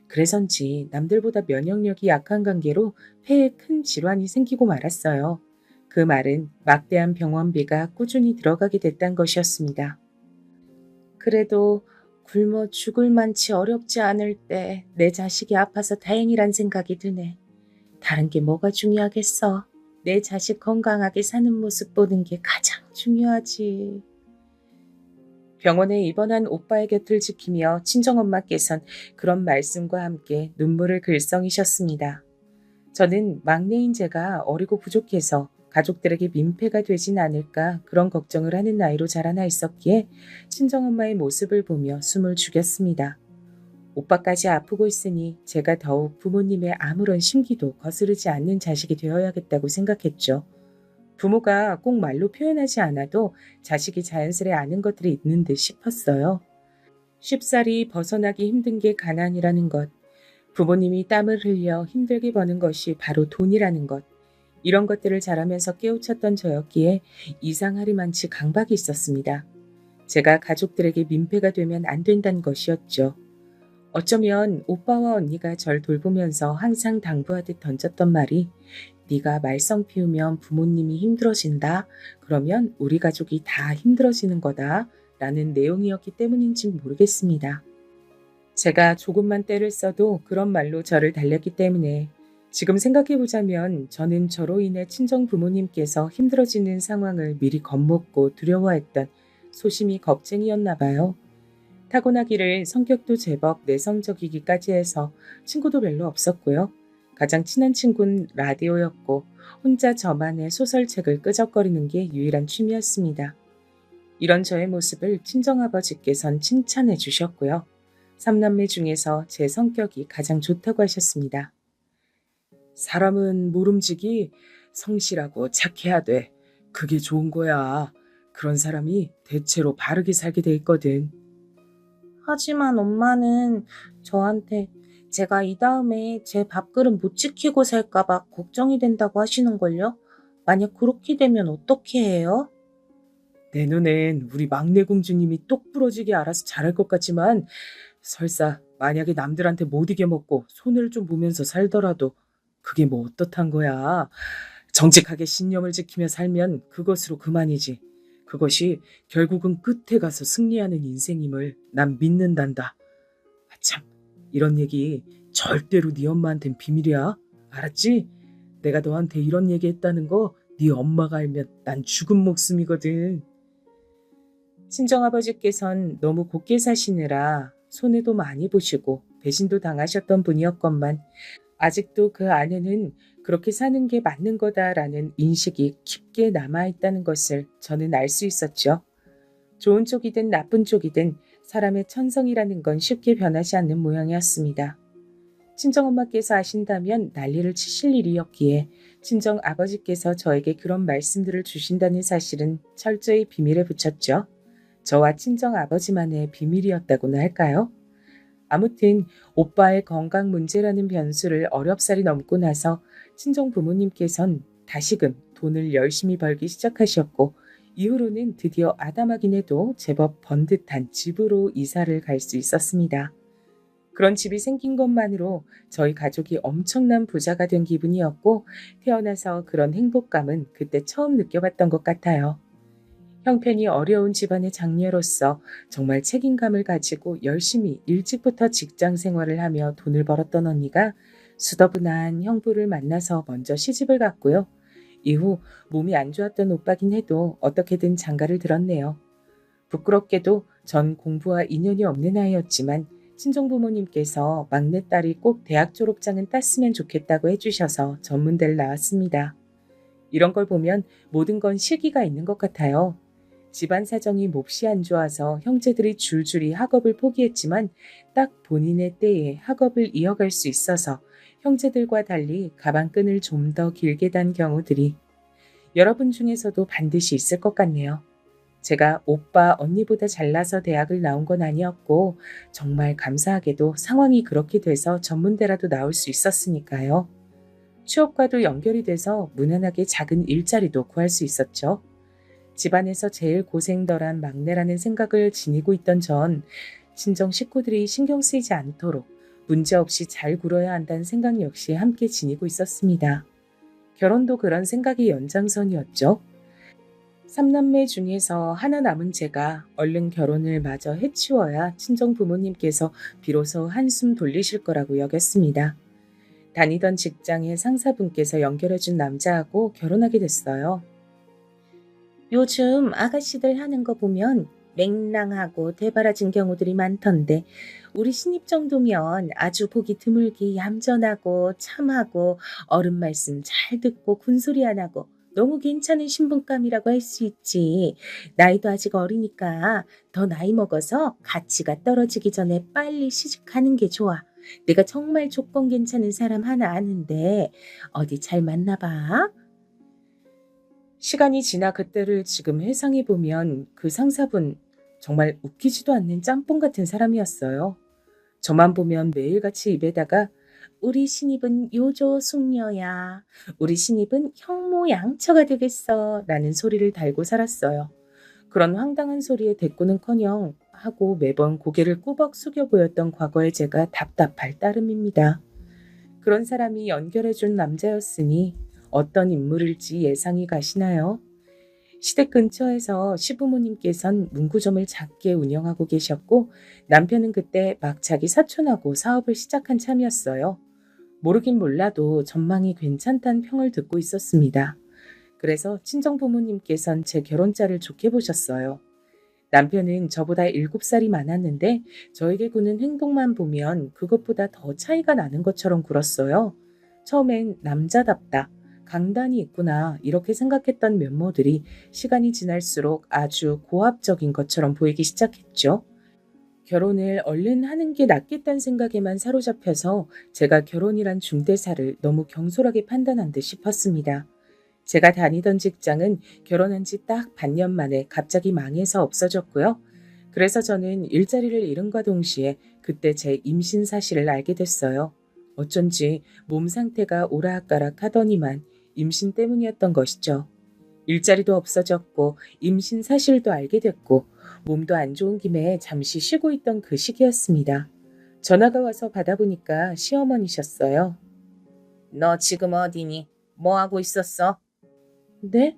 그래서인지 남들보다 면역력이 약한 관계로 폐에 큰 질환이 생기고 말았어요. 그 말은 막대한 병원비가 꾸준히 들어가게 됐다는 것이었습니다. 그래도 굶어 죽을 만치 어렵지 않을 때 내 자식이 아파서 다행이란 생각이 드네. 다른 게 뭐가 중요하겠어. 내 자식 건강하게 사는 모습 보는 게 가장 중요하지. 병원에 입원한 오빠의 곁을 지키며 친정엄마께선 그런 말씀과 함께 눈물을 글썽이셨습니다. 저는 막내인 제가 어리고 부족해서 가족들에게 민폐가 되진 않을까 그런 걱정을 하는 나이로 자라나 있었기에 친정엄마의 모습을 보며 숨을 죽였습니다. 오빠까지 아프고 있으니 제가 더욱 부모님의 아무런 심기도 거스르지 않는 자식이 되어야겠다고 생각했죠. 부모가 꼭 말로 표현하지 않아도 자식이 자연스레 아는 것들이 있는 듯 싶었어요. 쉽사리 벗어나기 힘든 게 가난이라는 것, 부모님이 땀을 흘려 힘들게 버는 것이 바로 돈이라는 것, 이런 것들을 자라면서 깨우쳤던 저였기에 이상하리만치 강박이 있었습니다. 제가 가족들에게 민폐가 되면 안 된다는 것이었죠. 어쩌면 오빠와 언니가 절 돌보면서 항상 당부하듯 던졌던 말이 네가 말썽 피우면 부모님이 힘들어진다. 그러면 우리 가족이 다 힘들어지는 거다. 라는 내용이었기 때문인지 모르겠습니다. 제가 조금만 때를 써도 그런 말로 저를 달랬기 때문에 지금 생각해보자면 저는 저로 인해 친정 부모님께서 힘들어지는 상황을 미리 겁먹고 두려워했던 소심이 겁쟁이였나 봐요. 타고나기를 성격도 제법 내성적이기까지 해서 친구도 별로 없었고요. 가장 친한 친구는 라디오였고 혼자 저만의 소설책을 끄적거리는 게 유일한 취미였습니다. 이런 저의 모습을 친정아버지께선 칭찬해 주셨고요. 3남매 중에서 제 성격이 가장 좋다고 하셨습니다. 사람은 모름지기 성실하고 착해야 돼. 그게 좋은 거야. 그런 사람이 대체로 바르게 살게 돼 있거든. 하지만 엄마는 저한테 제가 이 다음에 제 밥그릇 못 지키고 살까봐 걱정이 된다고 하시는걸요? 만약 그렇게 되면 어떻게 해요? 내 눈엔 우리 막내 공주님이 똑 부러지게 알아서 잘할 것 같지만 설사 만약에 남들한테 못 이겨먹고 손해를 좀 보면서 살더라도 그게 뭐 어떻단 거야. 정직하게 신념을 지키며 살면 그것으로 그만이지. 그것이 결국은 끝에 가서 승리하는 인생임을 난 믿는단다. 참, 이런 얘기 절대로 네 엄마한텐 비밀이야. 알았지? 내가 너한테 이런 얘기 했다는 거 네 엄마가 알면 난 죽은 목숨이거든. 친정아버지께선 너무 곱게 사시느라 손해도 많이 보시고 배신도 당하셨던 분이었건만 아직도 그 안에는 그렇게 사는 게 맞는 거다라는 인식이 깊게 남아있다는 것을 저는 알 수 있었죠. 좋은 쪽이든 나쁜 쪽이든 사람의 천성이라는 건 쉽게 변하지 않는 모양이었습니다. 친정엄마께서 아신다면 난리를 치실 일이었기에 친정아버지께서 저에게 그런 말씀들을 주신다는 사실은 철저히 비밀에 붙였죠. 저와 친정아버지만의 비밀이었다고나 할까요? 아무튼 오빠의 건강 문제라는 변수를 어렵사리 넘고 나서 친정 부모님께선 다시금 돈을 열심히 벌기 시작하셨고 이후로는 드디어 아담하긴 해도 제법 번듯한 집으로 이사를 갈 수 있었습니다. 그런 집이 생긴 것만으로 저희 가족이 엄청난 부자가 된 기분이었고 태어나서 그런 행복감은 그때 처음 느껴봤던 것 같아요. 형편이 어려운 집안의 장녀로서 정말 책임감을 가지고 열심히 일찍부터 직장 생활을 하며 돈을 벌었던 언니가 수더분한 형부를 만나서 먼저 시집을 갔고요. 이후 몸이 안 좋았던 오빠긴 해도 어떻게든 장가를 들었네요. 부끄럽게도 전 공부와 인연이 없는 아이였지만 친정부모님께서 막내딸이 꼭 대학 졸업장은 땄으면 좋겠다고 해주셔서 전문대를 나왔습니다. 이런 걸 보면 모든 건 시기가 있는 것 같아요. 집안 사정이 몹시 안 좋아서 형제들이 줄줄이 학업을 포기했지만 딱 본인의 때에 학업을 이어갈 수 있어서 형제들과 달리 가방끈을 좀 더 길게 단 경우들이 여러분 중에서도 반드시 있을 것 같네요. 제가 오빠, 언니보다 잘나서 대학을 나온 건 아니었고 정말 감사하게도 상황이 그렇게 돼서 전문대라도 나올 수 있었으니까요. 취업과도 연결이 돼서 무난하게 작은 일자리도 구할 수 있었죠. 집안에서 제일 고생덜한 막내라는 생각을 지니고 있던 전 친정 식구들이 신경 쓰이지 않도록 문제없이 잘 굴어야 한다는 생각 역시 함께 지니고 있었습니다. 결혼도 그런 생각의 연장선이었죠. 3남매 중에서 하나 남은 제가 얼른 결혼을 마저 해치워야 친정 부모님께서 비로소 한숨 돌리실 거라고 여겼습니다. 다니던 직장의 상사분께서 연결해준 남자하고 결혼하게 됐어요. 요즘 아가씨들 하는 거 보면 맹랑하고 대바라진 경우들이 많던데 우리 신입 정도면 아주 보기 드물게 얌전하고 참하고 어른 말씀 잘 듣고 군소리 안 하고 너무 괜찮은 신분감이라고 할 수 있지. 나이도 아직 어리니까 더 나이 먹어서 가치가 떨어지기 전에 빨리 시집가는 게 좋아. 내가 정말 조건 괜찮은 사람 하나 아는데 어디 잘 만나봐. 시간이 지나 그때를 지금 회상해 보면 그 상사분 정말 웃기지도 않는 짬뽕 같은 사람이었어요. 저만 보면 매일같이 입에다가 우리 신입은 요조 숙녀야. 우리 신입은 형모 양처가 되겠어. 라는 소리를 달고 살았어요. 그런 황당한 소리에 대꾸는커녕 하고 매번 고개를 꾸벅 숙여 보였던 과거의 제가 답답할 따름입니다. 그런 사람이 연결해준 남자였으니 어떤 인물일지 예상이 가시나요? 시댁 근처에서 시부모님께선 문구점을 작게 운영하고 계셨고 남편은 그때 막 자기 사촌하고 사업을 시작한 참이었어요. 모르긴 몰라도 전망이 괜찮다는 평을 듣고 있었습니다. 그래서 친정부모님께선 제 결혼자를 좋게 보셨어요. 남편은 저보다 7살이 많았는데 저에게 구는 행동만 보면 그것보다 더 차이가 나는 것처럼 굴었어요. 처음엔 남자답다, 강단이 있구나 이렇게 생각했던 면모들이 시간이 지날수록 아주 고압적인 것처럼 보이기 시작했죠. 결혼을 얼른 하는 게 낫겠다는 생각에만 사로잡혀서 제가 결혼이란 중대사를 너무 경솔하게 판단한 듯 싶었습니다. 제가 다니던 직장은 결혼한 지 딱 반년 만에 갑자기 망해서 없어졌고요. 그래서 저는 일자리를 잃은과 동시에 그때 제 임신 사실을 알게 됐어요. 어쩐지 몸 상태가 오락가락 하더니만 임신 때문이었던 것이죠. 일자리도 없어졌고 임신 사실도 알게 됐고 몸도 안 좋은 김에 잠시 쉬고 있던 그 시기였습니다. 전화가 와서 받아보니까 시어머니셨어요. 너 지금 어디니? 뭐 하고 있었어? 네?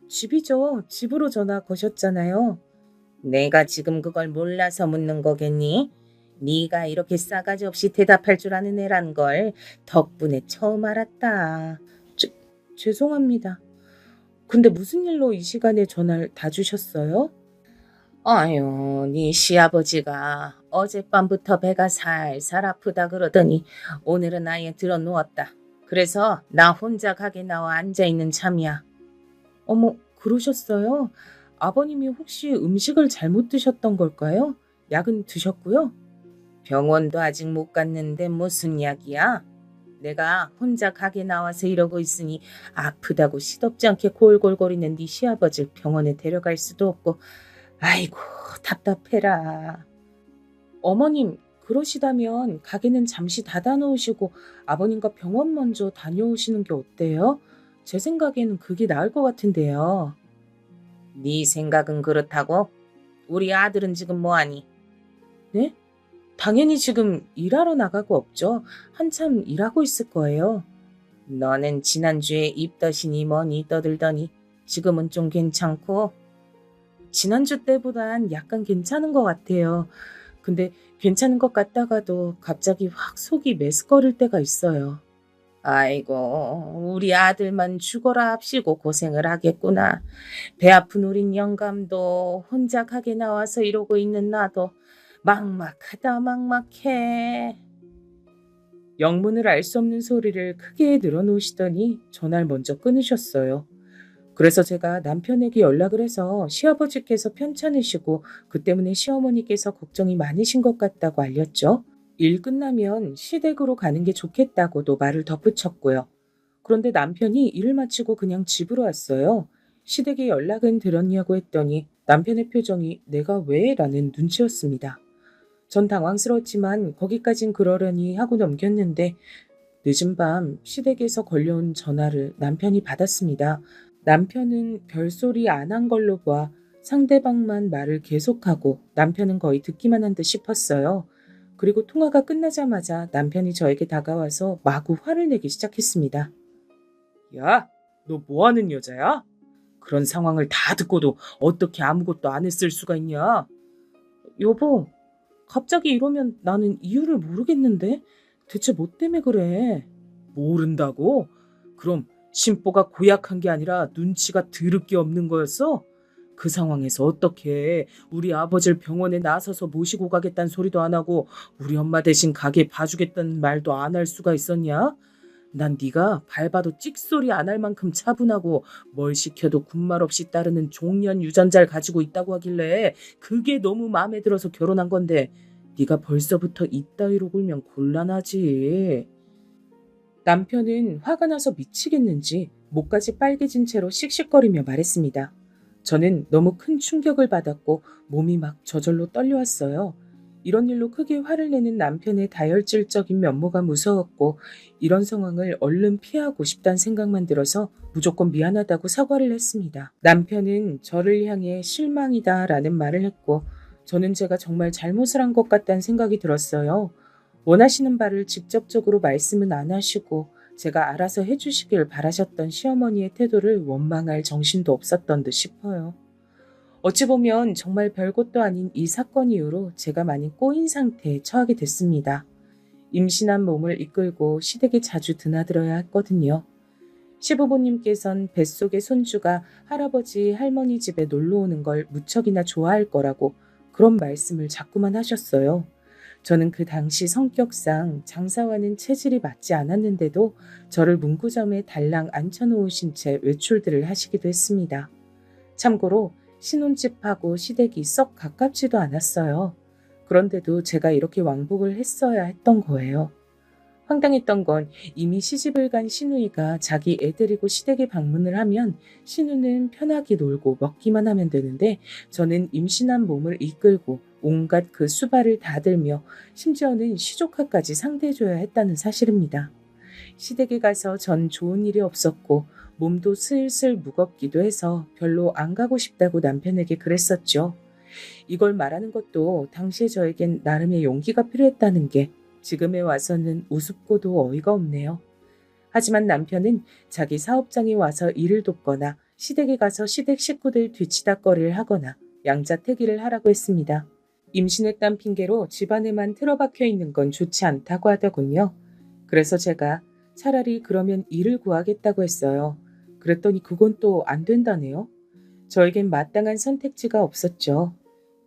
집이죠. 집으로 전화 거셨잖아요. 내가 지금 그걸 몰라서 묻는 거겠니? 네가 이렇게 싸가지 없이 대답할 줄 아는 애란 걸 덕분에 처음 알았다. 죄송합니다. 근데 무슨 일로 이 시간에 전화를 다 주셨어요? 아유, 네 시아버지가 어젯밤부터 배가 살살 아프다 그러더니 오늘은 아예 들어 누웠다. 그래서 나 혼자 가게 나와 앉아있는 참이야. 어머, 그러셨어요? 아버님이 혹시 음식을 잘못 드셨던 걸까요? 약은 드셨고요? 병원도 아직 못 갔는데 무슨 약이야? 내가 혼자 가게 나와서 이러고 있으니 아프다고 시덥지 않게 골골거리는 네 시아버지를 병원에 데려갈 수도 없고 아이고 답답해라. 어머님 그러시다면 가게는 잠시 닫아놓으시고 아버님과 병원 먼저 다녀오시는 게 어때요? 제 생각에는 그게 나을 것 같은데요. 네 생각은 그렇다고? 우리 아들은 지금 뭐하니? 네? 당연히 지금 일하러 나가고 없죠. 한참 일하고 있을 거예요. 너는 지난주에 입덧이니 뭐니 떠들더니 지금은 좀 괜찮고? 지난주 때보단 약간 괜찮은 것 같아요. 근데 괜찮은 것 같다가도 갑자기 확 속이 메스꺼릴 때가 있어요. 아이고, 우리 아들만 죽어라 합시고 고생을 하겠구나. 배 아픈 우린 영감도 혼자 가게 나와서 이러고 있는 나도 막막하다 막막해. 영문을 알 수 없는 소리를 크게 늘어놓으시더니 전화를 먼저 끊으셨어요. 그래서 제가 남편에게 연락을 해서 시아버지께서 편찮으시고 그 때문에 시어머니께서 걱정이 많으신 것 같다고 알렸죠. 일 끝나면 시댁으로 가는 게 좋겠다고도 말을 덧붙였고요. 그런데 남편이 일을 마치고 그냥 집으로 왔어요. 시댁에 연락은 들었냐고 했더니 남편의 표정이 내가 왜? 라는 눈치였습니다. 전 당황스러웠지만 거기까진 그러려니 하고 넘겼는데 늦은 밤 시댁에서 걸려온 전화를 남편이 받았습니다. 남편은 별소리 안 한 걸로 봐 상대방만 말을 계속하고 남편은 거의 듣기만 한 듯 싶었어요. 그리고 통화가 끝나자마자 남편이 저에게 다가와서 마구 화를 내기 시작했습니다. 야, 너 뭐 하는 여자야? 그런 상황을 다 듣고도 어떻게 아무것도 안 했을 수가 있냐? 여보, 갑자기 이러면 나는 이유를 모르겠는데? 대체 뭐 때문에 그래? 모른다고? 그럼 심보가 고약한 게 아니라 눈치가 드럽게 없는 거였어? 그 상황에서 어떻게 우리 아버지를 병원에 나서서 모시고 가겠다는 소리도 안 하고 우리 엄마 대신 가게 봐주겠다는 말도 안 할 수가 있었냐? 난 네가 밟아도 찍소리 안 할 만큼 차분하고 뭘 시켜도 군말 없이 따르는 종년 유전자를 가지고 있다고 하길래 그게 너무 마음에 들어서 결혼한 건데 네가 벌써부터 이따위로 굴면 곤란하지. 남편은 화가 나서 미치겠는지 목까지 빨개진 채로 씩씩거리며 말했습니다. 저는 너무 큰 충격을 받았고 몸이 막 저절로 떨려왔어요. 이런 일로 크게 화를 내는 남편의 다혈질적인 면모가 무서웠고 이런 상황을 얼른 피하고 싶다는 생각만 들어서 무조건 미안하다고 사과를 했습니다. 남편은 저를 향해 실망이다라는 말을 했고 저는 제가 정말 잘못을 한 것 같다는 생각이 들었어요. 원하시는 바를 직접적으로 말씀은 안 하시고 제가 알아서 해주시길 바라셨던 시어머니의 태도를 원망할 정신도 없었던 듯 싶어요. 어찌 보면 정말 별것도 아닌 이 사건 이후로 제가 많이 꼬인 상태에 처하게 됐습니다. 임신한 몸을 이끌고 시댁에 자주 드나들어야 했거든요. 시부모님께선 뱃속의 손주가 할아버지 할머니 집에 놀러 오는 걸 무척이나 좋아할 거라고 그런 말씀을 자꾸만 하셨어요. 저는 그 당시 성격상 장사와는 체질이 맞지 않았는데도 저를 문구점에 달랑 앉혀놓으신 채 외출들을 하시기도 했습니다. 참고로 신혼집하고 시댁이 썩 가깝지도 않았어요. 그런데도 제가 이렇게 왕복을 했어야 했던 거예요. 황당했던 건 이미 시집을 간 시누이가 자기 애 데리고 시댁에 방문을 하면 시누는 편하게 놀고 먹기만 하면 되는데 저는 임신한 몸을 이끌고 온갖 그 수발을 다 들며 심지어는 시조카까지 상대해줘야 했다는 사실입니다. 시댁에 가서 전 좋은 일이 없었고 몸도 슬슬 무겁기도 해서 별로 안 가고 싶다고 남편에게 그랬었죠. 이걸 말하는 것도 당시에 저에겐 나름의 용기가 필요했다는 게 지금에 와서는 우습고도 어이가 없네요. 하지만 남편은 자기 사업장에 와서 일을 돕거나 시댁에 가서 시댁 식구들 뒤치다꺼리를 하거나 양자택일을 하라고 했습니다. 임신했단 핑계로 집안에만 틀어박혀 있는 건 좋지 않다고 하더군요. 그래서 제가 차라리 그러면 일을 구하겠다고 했어요. 그랬더니 그건 또 안 된다네요. 저에겐 마땅한 선택지가 없었죠.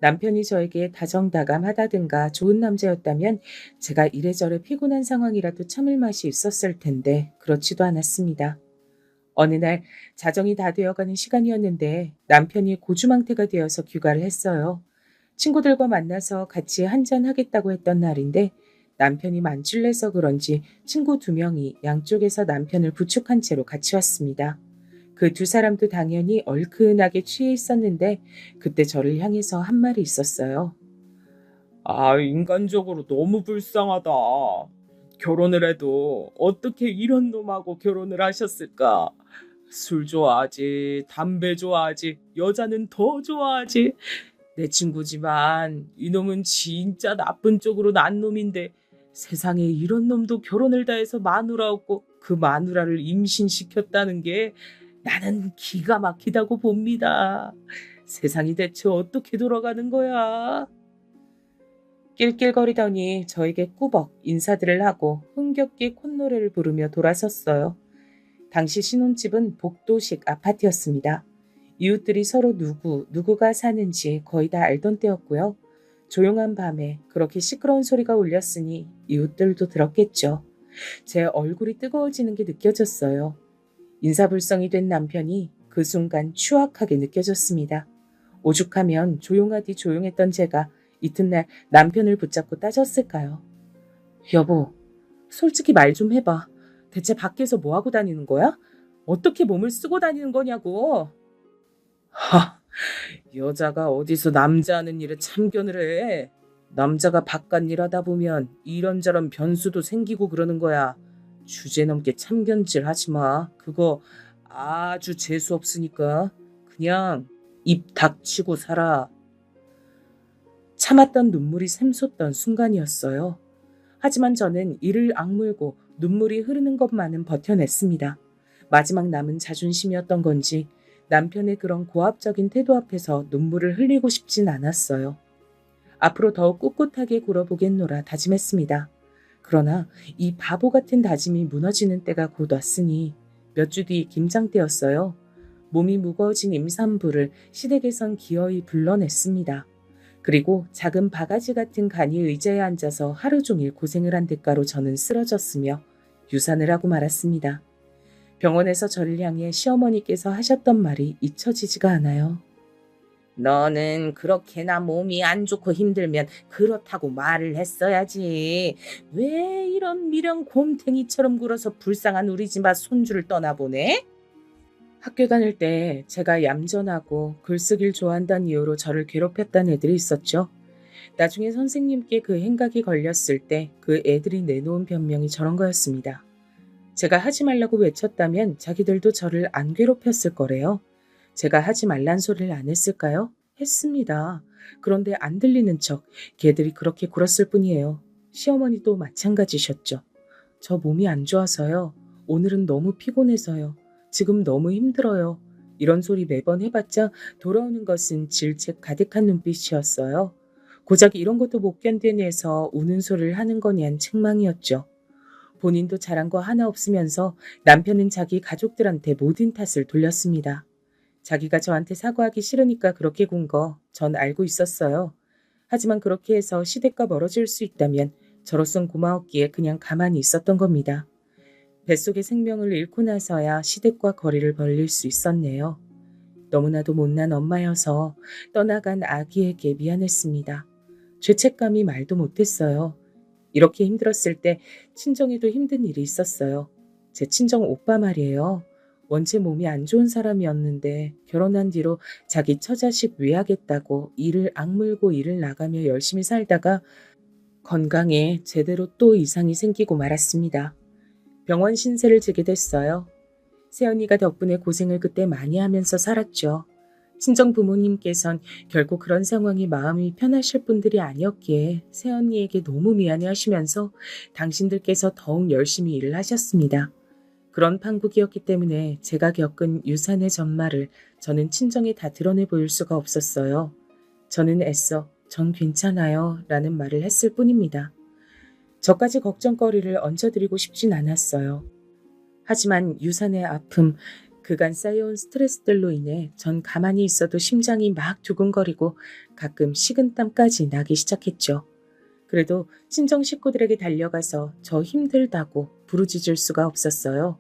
남편이 저에게 다정다감하다든가 좋은 남자였다면 제가 이래저래 피곤한 상황이라도 참을 맛이 있었을 텐데 그렇지도 않았습니다. 어느 날 자정이 다 되어가는 시간이었는데 남편이 고주망태가 되어서 귀가를 했어요. 친구들과 만나서 같이 한잔하겠다고 했던 날인데 남편이 만취를 해서 그런지 친구 2명이 양쪽에서 남편을 부축한 채로 같이 왔습니다. 그 2사람도 당연히 얼큰하게 취해 있었는데 그때 저를 향해서 한 말이 있었어요. 아, 인간적으로 너무 불쌍하다. 결혼을 해도 어떻게 이런 놈하고 결혼을 하셨을까? 술 좋아하지, 담배 좋아하지, 여자는 더 좋아하지. 내 친구지만 이놈은 진짜 나쁜 쪽으로 난 놈인데 세상에 이런 놈도 결혼을 다 해서 마누라였고 그 마누라를 임신시켰다는 게 나는 기가 막히다고 봅니다. 세상이 대체 어떻게 돌아가는 거야? 낄낄거리더니 저에게 꾸벅 인사들을 하고 흥겹게 콧노래를 부르며 돌아섰어요. 당시 신혼집은 복도식 아파트였습니다. 이웃들이 서로 누구가 사는지 거의 다 알던 때였고요. 조용한 밤에 그렇게 시끄러운 소리가 울렸으니 이웃들도 들었겠죠. 제 얼굴이 뜨거워지는 게 느껴졌어요. 인사불성이 된 남편이 그 순간 추악하게 느껴졌습니다. 오죽하면 조용하디 조용했던 제가 이튿날 남편을 붙잡고 따졌을까요? 여보, 솔직히 말 좀 해봐. 대체 밖에서 뭐하고 다니는 거야? 어떻게 몸을 쓰고 다니는 거냐고. 하, 여자가 어디서 남자 하는 일에 참견을 해. 남자가 바깥 일하다 보면 이런저런 변수도 생기고 그러는 거야. 주제넘게 참견질 하지 마. 그거 아주 재수 없으니까 그냥 입 닥치고 살아. 참았던 눈물이 샘솟던 순간이었어요. 하지만 저는 이를 악물고 눈물이 흐르는 것만은 버텨냈습니다. 마지막 남은 자존심이었던 건지 남편의 그런 고압적인 태도 앞에서 눈물을 흘리고 싶진 않았어요. 앞으로 더욱 꿋꿋하게 굴어보겠노라 다짐했습니다. 그러나 이 바보 같은 다짐이 무너지는 때가 곧 왔으니 몇 주 뒤 김장 때였어요. 몸이 무거워진 임산부를 시댁에선 기어이 불러냈습니다. 그리고 작은 바가지 같은 간이 의자에 앉아서 하루 종일 고생을 한 대가로 저는 쓰러졌으며 유산을 하고 말았습니다. 병원에서 저를 향해 시어머니께서 하셨던 말이 잊혀지지가 않아요. 너는 그렇게나 몸이 안 좋고 힘들면 그렇다고 말을 했어야지. 왜 이런 미련 곰탱이처럼 굴어서 불쌍한 우리 집 앞 손주를 떠나보내? 학교 다닐 때 제가 얌전하고 글쓰기를 좋아한다는 이유로 저를 괴롭혔던 애들이 있었죠. 나중에 선생님께 그 행각이 걸렸을 때 그 애들이 내놓은 변명이 저런 거였습니다. 제가 하지 말라고 외쳤다면 자기들도 저를 안 괴롭혔을 거래요. 제가 하지 말란 소리를 안 했을까요? 했습니다. 그런데 안 들리는 척 걔들이 그렇게 굴었을 뿐이에요. 시어머니도 마찬가지셨죠. 저 몸이 안 좋아서요. 오늘은 너무 피곤해서요. 지금 너무 힘들어요. 이런 소리 매번 해봤자 돌아오는 것은 질책 가득한 눈빛이었어요. 고작 이런 것도 못 견뎌내서 우는 소리를 하는 거냔 책망이었죠. 본인도 잘한 거 하나 없으면서 남편은 자기 가족들한테 모든 탓을 돌렸습니다. 자기가 저한테 사과하기 싫으니까 그렇게 군 거 전 알고 있었어요. 하지만 그렇게 해서 시댁과 멀어질 수 있다면 저로선 고마웠기에 그냥 가만히 있었던 겁니다. 뱃속의 생명을 잃고 나서야 시댁과 거리를 벌릴 수 있었네요. 너무나도 못난 엄마여서 떠나간 아기에게 미안했습니다. 죄책감이 말도 못했어요. 이렇게 힘들었을 때 친정에도 힘든 일이 있었어요. 제 친정 오빠 말이에요. 원체 몸이 안 좋은 사람이었는데 결혼한 뒤로 자기 처자식 위하겠다고 일을 악물고 일을 나가며 열심히 살다가 건강에 제대로 또 이상이 생기고 말았습니다. 병원 신세를 지게 됐어요. 새언니가 덕분에 고생을 그때 많이 하면서 살았죠. 친정 부모님께선 결국 그런 상황이 마음이 편하실 분들이 아니었기에 새언니에게 너무 미안해 하시면서 당신들께서 더욱 열심히 일을 하셨습니다. 그런 판국이었기 때문에 제가 겪은 유산의 전말을 저는 친정에 다 드러내 보일 수가 없었어요. 저는 애써 전 괜찮아요 라는 말을 했을 뿐입니다. 저까지 걱정거리를 얹어드리고 싶진 않았어요. 하지만 유산의 아픔, 그간 쌓여온 스트레스들로 인해 전 가만히 있어도 심장이 막 두근거리고 가끔 식은땀까지 나기 시작했죠. 그래도 친정 식구들에게 달려가서 저 힘들다고 부르짖을 수가 없었어요.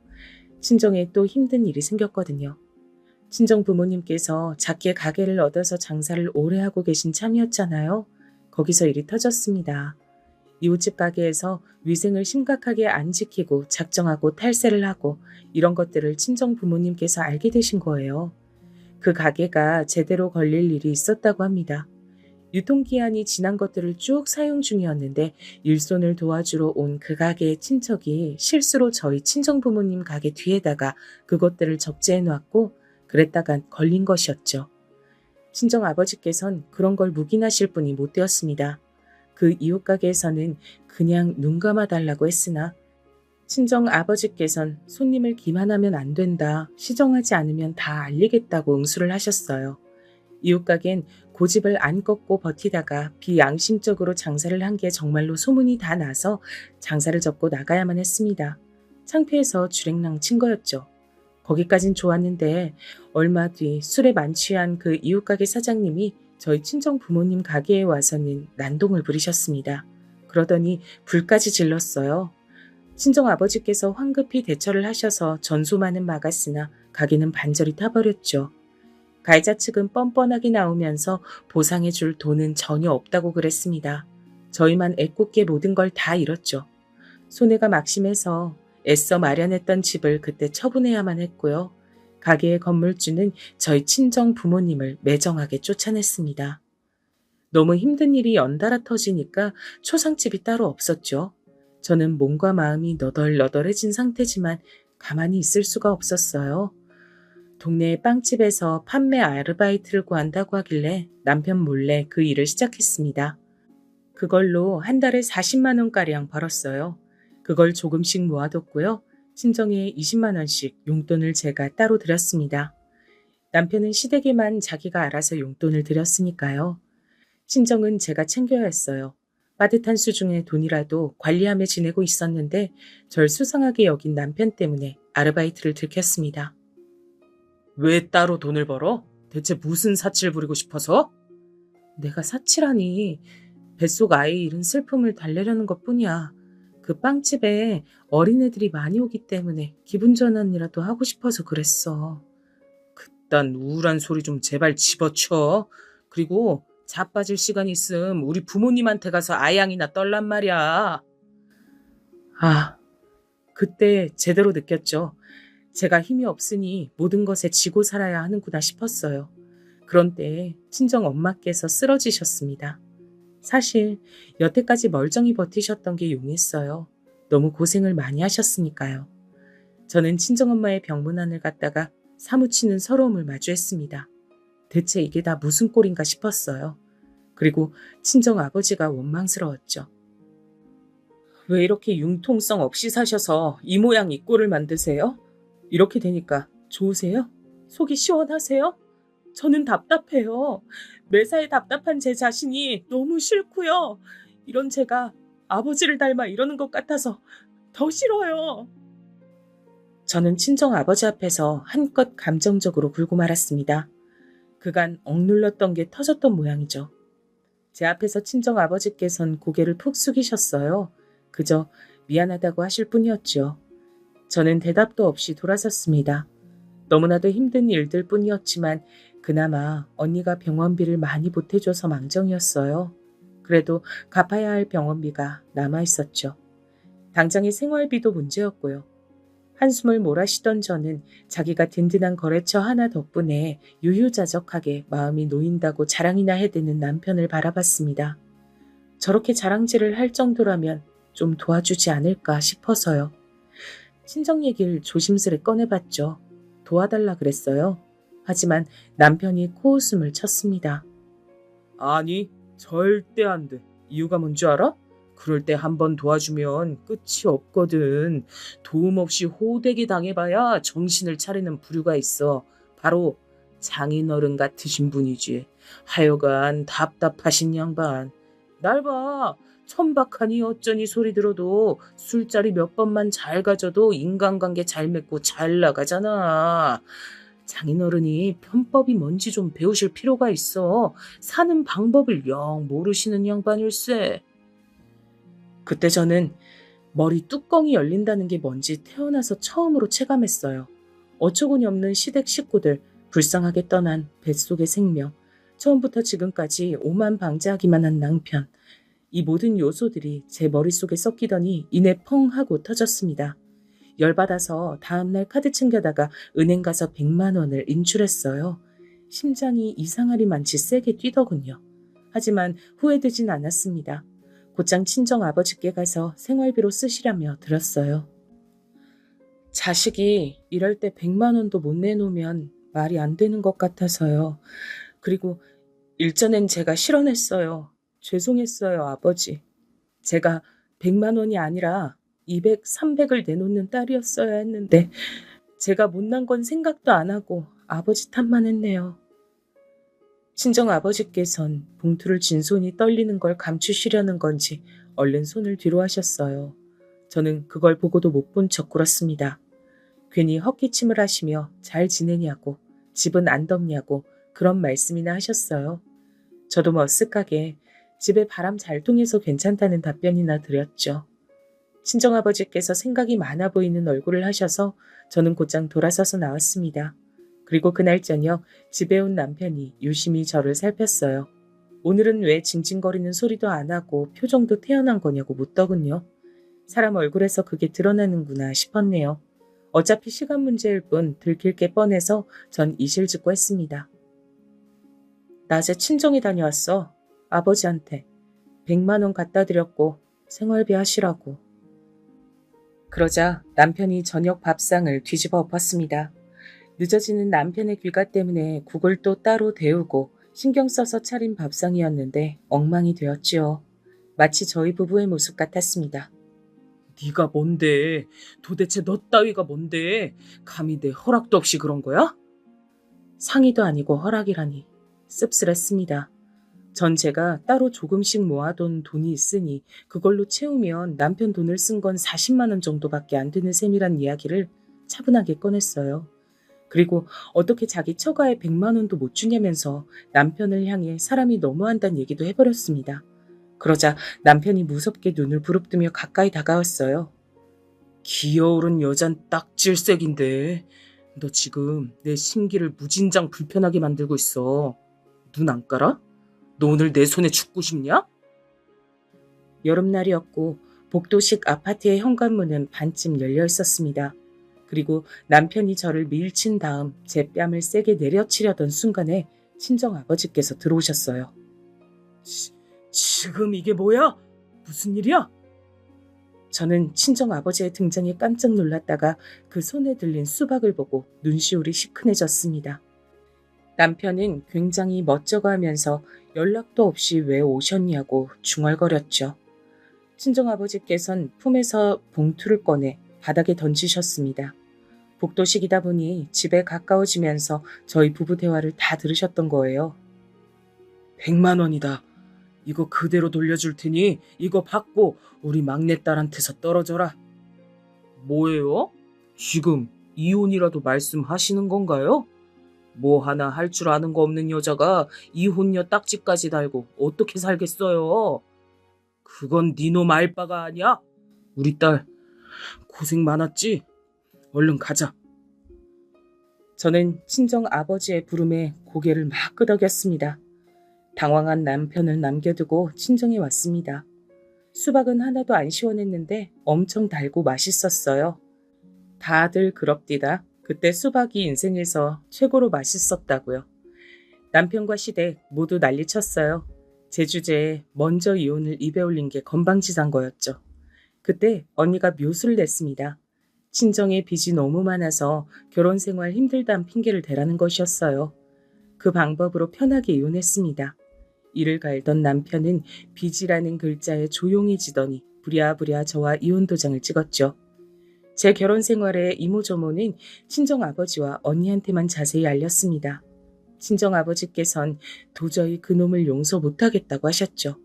친정에 또 힘든 일이 생겼거든요. 친정 부모님께서 작게 가게를 얻어서 장사를 오래 하고 계신 참이었잖아요. 거기서 일이 터졌습니다. 이웃집 가게에서 위생을 심각하게 안 지키고 작정하고 탈세를 하고 이런 것들을 친정 부모님께서 알게 되신 거예요. 그 가게가 제대로 걸릴 일이 있었다고 합니다. 유통기한이 지난 것들을 쭉 사용 중이었는데 일손을 도와주러 온 그 가게의 친척이 실수로 저희 친정부모님 가게 뒤에다가 그것들을 적재해 놨고 그랬다간 걸린 것이었죠. 친정아버지께선 그런 걸 묵인하실 분이 못 되었습니다. 그 이웃 가게에서는 그냥 눈 감아달라고 했으나 친정아버지께선 손님을 기만하면 안 된다, 시정하지 않으면 다 알리겠다고 응수를 하셨어요. 이웃 가게는 고집을 안 꺾고 버티다가 비양심적으로 장사를 한 게 정말로 소문이 다 나서 장사를 접고 나가야만 했습니다. 창피해서 주랭랑 친 거였죠. 거기까진 좋았는데 얼마 뒤 술에 만취한 그 이웃 가게 사장님이 저희 친정 부모님 가게에 와서는 난동을 부리셨습니다. 그러더니 불까지 질렀어요. 친정 아버지께서 황급히 대처를 하셔서 전소만은 막았으나 가게는 반절이 타버렸죠. 가해자 측은 뻔뻔하게 나오면서 보상해 줄 돈은 전혀 없다고 그랬습니다. 저희만 애꿎게 모든 걸 다 잃었죠. 손해가 막심해서 애써 마련했던 집을 그때 처분해야만 했고요. 가게의 건물주는 저희 친정 부모님을 매정하게 쫓아냈습니다. 너무 힘든 일이 연달아 터지니까 초상집이 따로 없었죠. 저는 몸과 마음이 너덜너덜해진 상태지만 가만히 있을 수가 없었어요. 동네의 빵집에서 판매 아르바이트를 구한다고 하길래 남편 몰래 그 일을 시작했습니다. 그걸로 한 달에 40만 원가량 벌었어요. 그걸 조금씩 모아뒀고요. 친정에 20만 원씩 용돈을 제가 따로 드렸습니다. 남편은 시댁에만 자기가 알아서 용돈을 드렸으니까요. 친정은 제가 챙겨야 했어요. 빠듯한 수중의 돈이라도 관리하며 지내고 있었는데 절 수상하게 여긴 남편 때문에 아르바이트를 들켰습니다. 왜 따로 돈을 벌어? 대체 무슨 사치를 부리고 싶어서? 내가 사치라니. 뱃속 아이 잃은 슬픔을 달래려는 것뿐이야. 그 빵집에 어린애들이 많이 오기 때문에 기분 전환이라도 하고 싶어서 그랬어. 그딴 우울한 소리 좀 제발 집어쳐. 그리고 자빠질 시간 있음 우리 부모님한테 가서 아양이나 떨란 말이야. 아, 그때 제대로 느꼈죠. 제가 힘이 없으니 모든 것에 지고 살아야 하는구나 싶었어요. 그런 때에 친정 엄마께서 쓰러지셨습니다. 사실 여태까지 멀쩡히 버티셨던 게 용했어요. 너무 고생을 많이 하셨으니까요. 저는 친정엄마의 병문안을 갔다가 사무치는 서러움을 마주했습니다. 대체 이게 다 무슨 꼴인가 싶었어요. 그리고 친정아버지가 원망스러웠죠. 왜 이렇게 융통성 없이 사셔서 이 모양 이 꼴을 만드세요? 이렇게 되니까 좋으세요? 속이 시원하세요? 저는 답답해요. 매사에 답답한 제 자신이 너무 싫고요. 이런 제가 아버지를 닮아 이러는 것 같아서 더 싫어요. 저는 친정 아버지 앞에서 한껏 감정적으로 굴고 말았습니다. 그간 억눌렀던 게 터졌던 모양이죠. 제 앞에서 친정 아버지께선 고개를 푹 숙이셨어요. 그저 미안하다고 하실 뿐이었죠. 저는 대답도 없이 돌아섰습니다. 너무나도 힘든 일들 뿐이었지만 그나마 언니가 병원비를 많이 보태줘서 망정이었어요. 그래도 갚아야 할 병원비가 남아있었죠. 당장의 생활비도 문제였고요. 한숨을 몰아쉬던 저는 자기가 든든한 거래처 하나 덕분에 유유자적하게 마음이 놓인다고 자랑이나 해대는 남편을 바라봤습니다. 저렇게 자랑질을 할 정도라면 좀 도와주지 않을까 싶어서요. 친정 얘기를 조심스레 꺼내봤죠. 도와달라 그랬어요. 하지만 남편이 코웃음을 쳤습니다. 아니, 절대 안 돼. 이유가 뭔지 알아? 그럴 때 한 번 도와주면 끝이 없거든. 도움 없이 호되게 당해봐야 정신을 차리는 부류가 있어. 바로 장인어른 같으신 분이지. 하여간 답답하신 양반. 날 봐. 천박하니 어쩌니 소리 들어도 술자리 몇 번만 잘 가져도 인간관계 잘 맺고 잘 나가잖아. 장인어른이 편법이 뭔지 좀 배우실 필요가 있어. 사는 방법을 영 모르시는 양반일세. 그때 저는 머리 뚜껑이 열린다는 게 뭔지 태어나서 처음으로 체감했어요. 어처구니 없는 시댁 식구들, 불쌍하게 떠난 뱃속의 생명, 처음부터 지금까지 오만방자하기만 한 낭편. 이 모든 요소들이 제 머릿속에 섞이더니 이내 펑 하고 터졌습니다. 열받아서 다음날 카드 챙겨다가 은행 가서 100만 원을 인출했어요. 심장이 이상하리만치 세게 뛰더군요. 하지만 후회되진 않았습니다. 곧장 친정 아버지께 가서 생활비로 쓰시라며 드렸어요. 자식이 이럴 때 100만 원도 못 내놓으면 말이 안 되는 것 같아서요. 그리고 일전엔 제가 실언했어요. 죄송했어요, 아버지. 제가 100만 원이 아니라 200, 300을 내놓는 딸이었어야 했는데 제가 못난 건 생각도 안 하고 아버지 탓만 했네요. 친정 아버지께선 봉투를 쥔 손이 떨리는 걸 감추시려는 건지 얼른 손을 뒤로 하셨어요. 저는 그걸 보고도 못 본 척 굴었습니다. 괜히 헛기침을 하시며 잘 지내냐고, 집은 안 덥냐고 그런 말씀이나 하셨어요. 저도 머쓱하게 집에 바람 잘 통해서 괜찮다는 답변이나 드렸죠. 친정아버지께서 생각이 많아 보이는 얼굴을 하셔서 저는 곧장 돌아서서 나왔습니다. 그리고 그날 저녁 집에 온 남편이 유심히 저를 살폈어요. 오늘은 왜 징징거리는 소리도 안 하고 표정도 태연한 거냐고 묻더군요. 사람 얼굴에서 그게 드러나는구나 싶었네요. 어차피 시간 문제일 뿐 들킬 게 뻔해서 전 이실직고 했습니다. 낮에 친정에 다녀왔어. 아버지한테 100만 원 갖다 드렸고 생활비 하시라고. 그러자 남편이 저녁 밥상을 뒤집어 엎었습니다. 늦어지는 남편의 귀가 때문에 국을 또 따로 데우고 신경 써서 차린 밥상이었는데 엉망이 되었지요. 마치 저희 부부의 모습 같았습니다. 네가 뭔데? 도대체 너 따위가 뭔데? 감히 내 허락도 없이 그런 거야? 상의도 아니고 허락이라니 씁쓸했습니다. 전 제가 따로 조금씩 모아둔 돈이 있으니 그걸로 채우면 남편 돈을 쓴 건 40만 원 정도밖에 안 되는 셈이란 이야기를 차분하게 꺼냈어요. 그리고 어떻게 자기 처가에 100만 원도 못 주냐면서 남편을 향해 사람이 너무한다는 얘기도 해버렸습니다. 그러자 남편이 무섭게 눈을 부릅뜨며 가까이 다가왔어요. 기어오른 여잔 딱 질색인데 너 지금 내 심기를 무진장 불편하게 만들고 있어. 눈 안 깔아? 너 오늘 내 손에 죽고 싶냐? 여름날이었고 복도식 아파트의 현관문은 반쯤 열려 있었습니다. 그리고 남편이 저를 밀친 다음 제 뺨을 세게 내려치려던 순간에 친정아버지께서 들어오셨어요. 지금 이게 뭐야? 무슨 일이야? 저는 친정아버지의 등장에 깜짝 놀랐다가 그 손에 들린 수박을 보고 눈시울이 시큰해졌습니다. 남편은 굉장히 멋쩍어하면서 연락도 없이 왜 오셨냐고 중얼거렸죠. 친정아버지께선 품에서 봉투를 꺼내 바닥에 던지셨습니다. 복도식이다 보니 집에 가까워지면서 저희 부부 대화를 다 들으셨던 거예요. 100만 원이다. 이거 그대로 돌려줄 테니 이거 받고 우리 막내딸한테서 떨어져라. 뭐예요? 지금 이혼이라도 말씀하시는 건가요? 뭐 하나 할 줄 아는 거 없는 여자가 이혼녀 딱지까지 달고 어떻게 살겠어요? 그건 니놈 알바가 아니야? 우리 딸 고생 많았지? 얼른 가자. 저는 친정 아버지의 부름에 고개를 막 끄덕였습니다. 당황한 남편을 남겨두고 친정에 왔습니다. 수박은 하나도 안 시원했는데 엄청 달고 맛있었어요. 다들 그럽디다. 그때 수박이 인생에서 최고로 맛있었다고요. 남편과 시댁 모두 난리쳤어요. 제 주제에 먼저 이혼을 입에 올린 게 건방지단 거였죠. 그때 언니가 묘수를 냈습니다. 친정에 빚이 너무 많아서 결혼 생활 힘들다는 핑계를 대라는 것이었어요. 그 방법으로 편하게 이혼했습니다. 이를 갈던 남편은 빚이라는 글자에 조용해지더니 부랴부랴 저와 이혼 도장을 찍었죠. 제 결혼 생활에 이모저모는 친정아버지와 언니한테만 자세히 알렸습니다. 친정아버지께선 도저히 그놈을 용서 못하겠다고 하셨죠.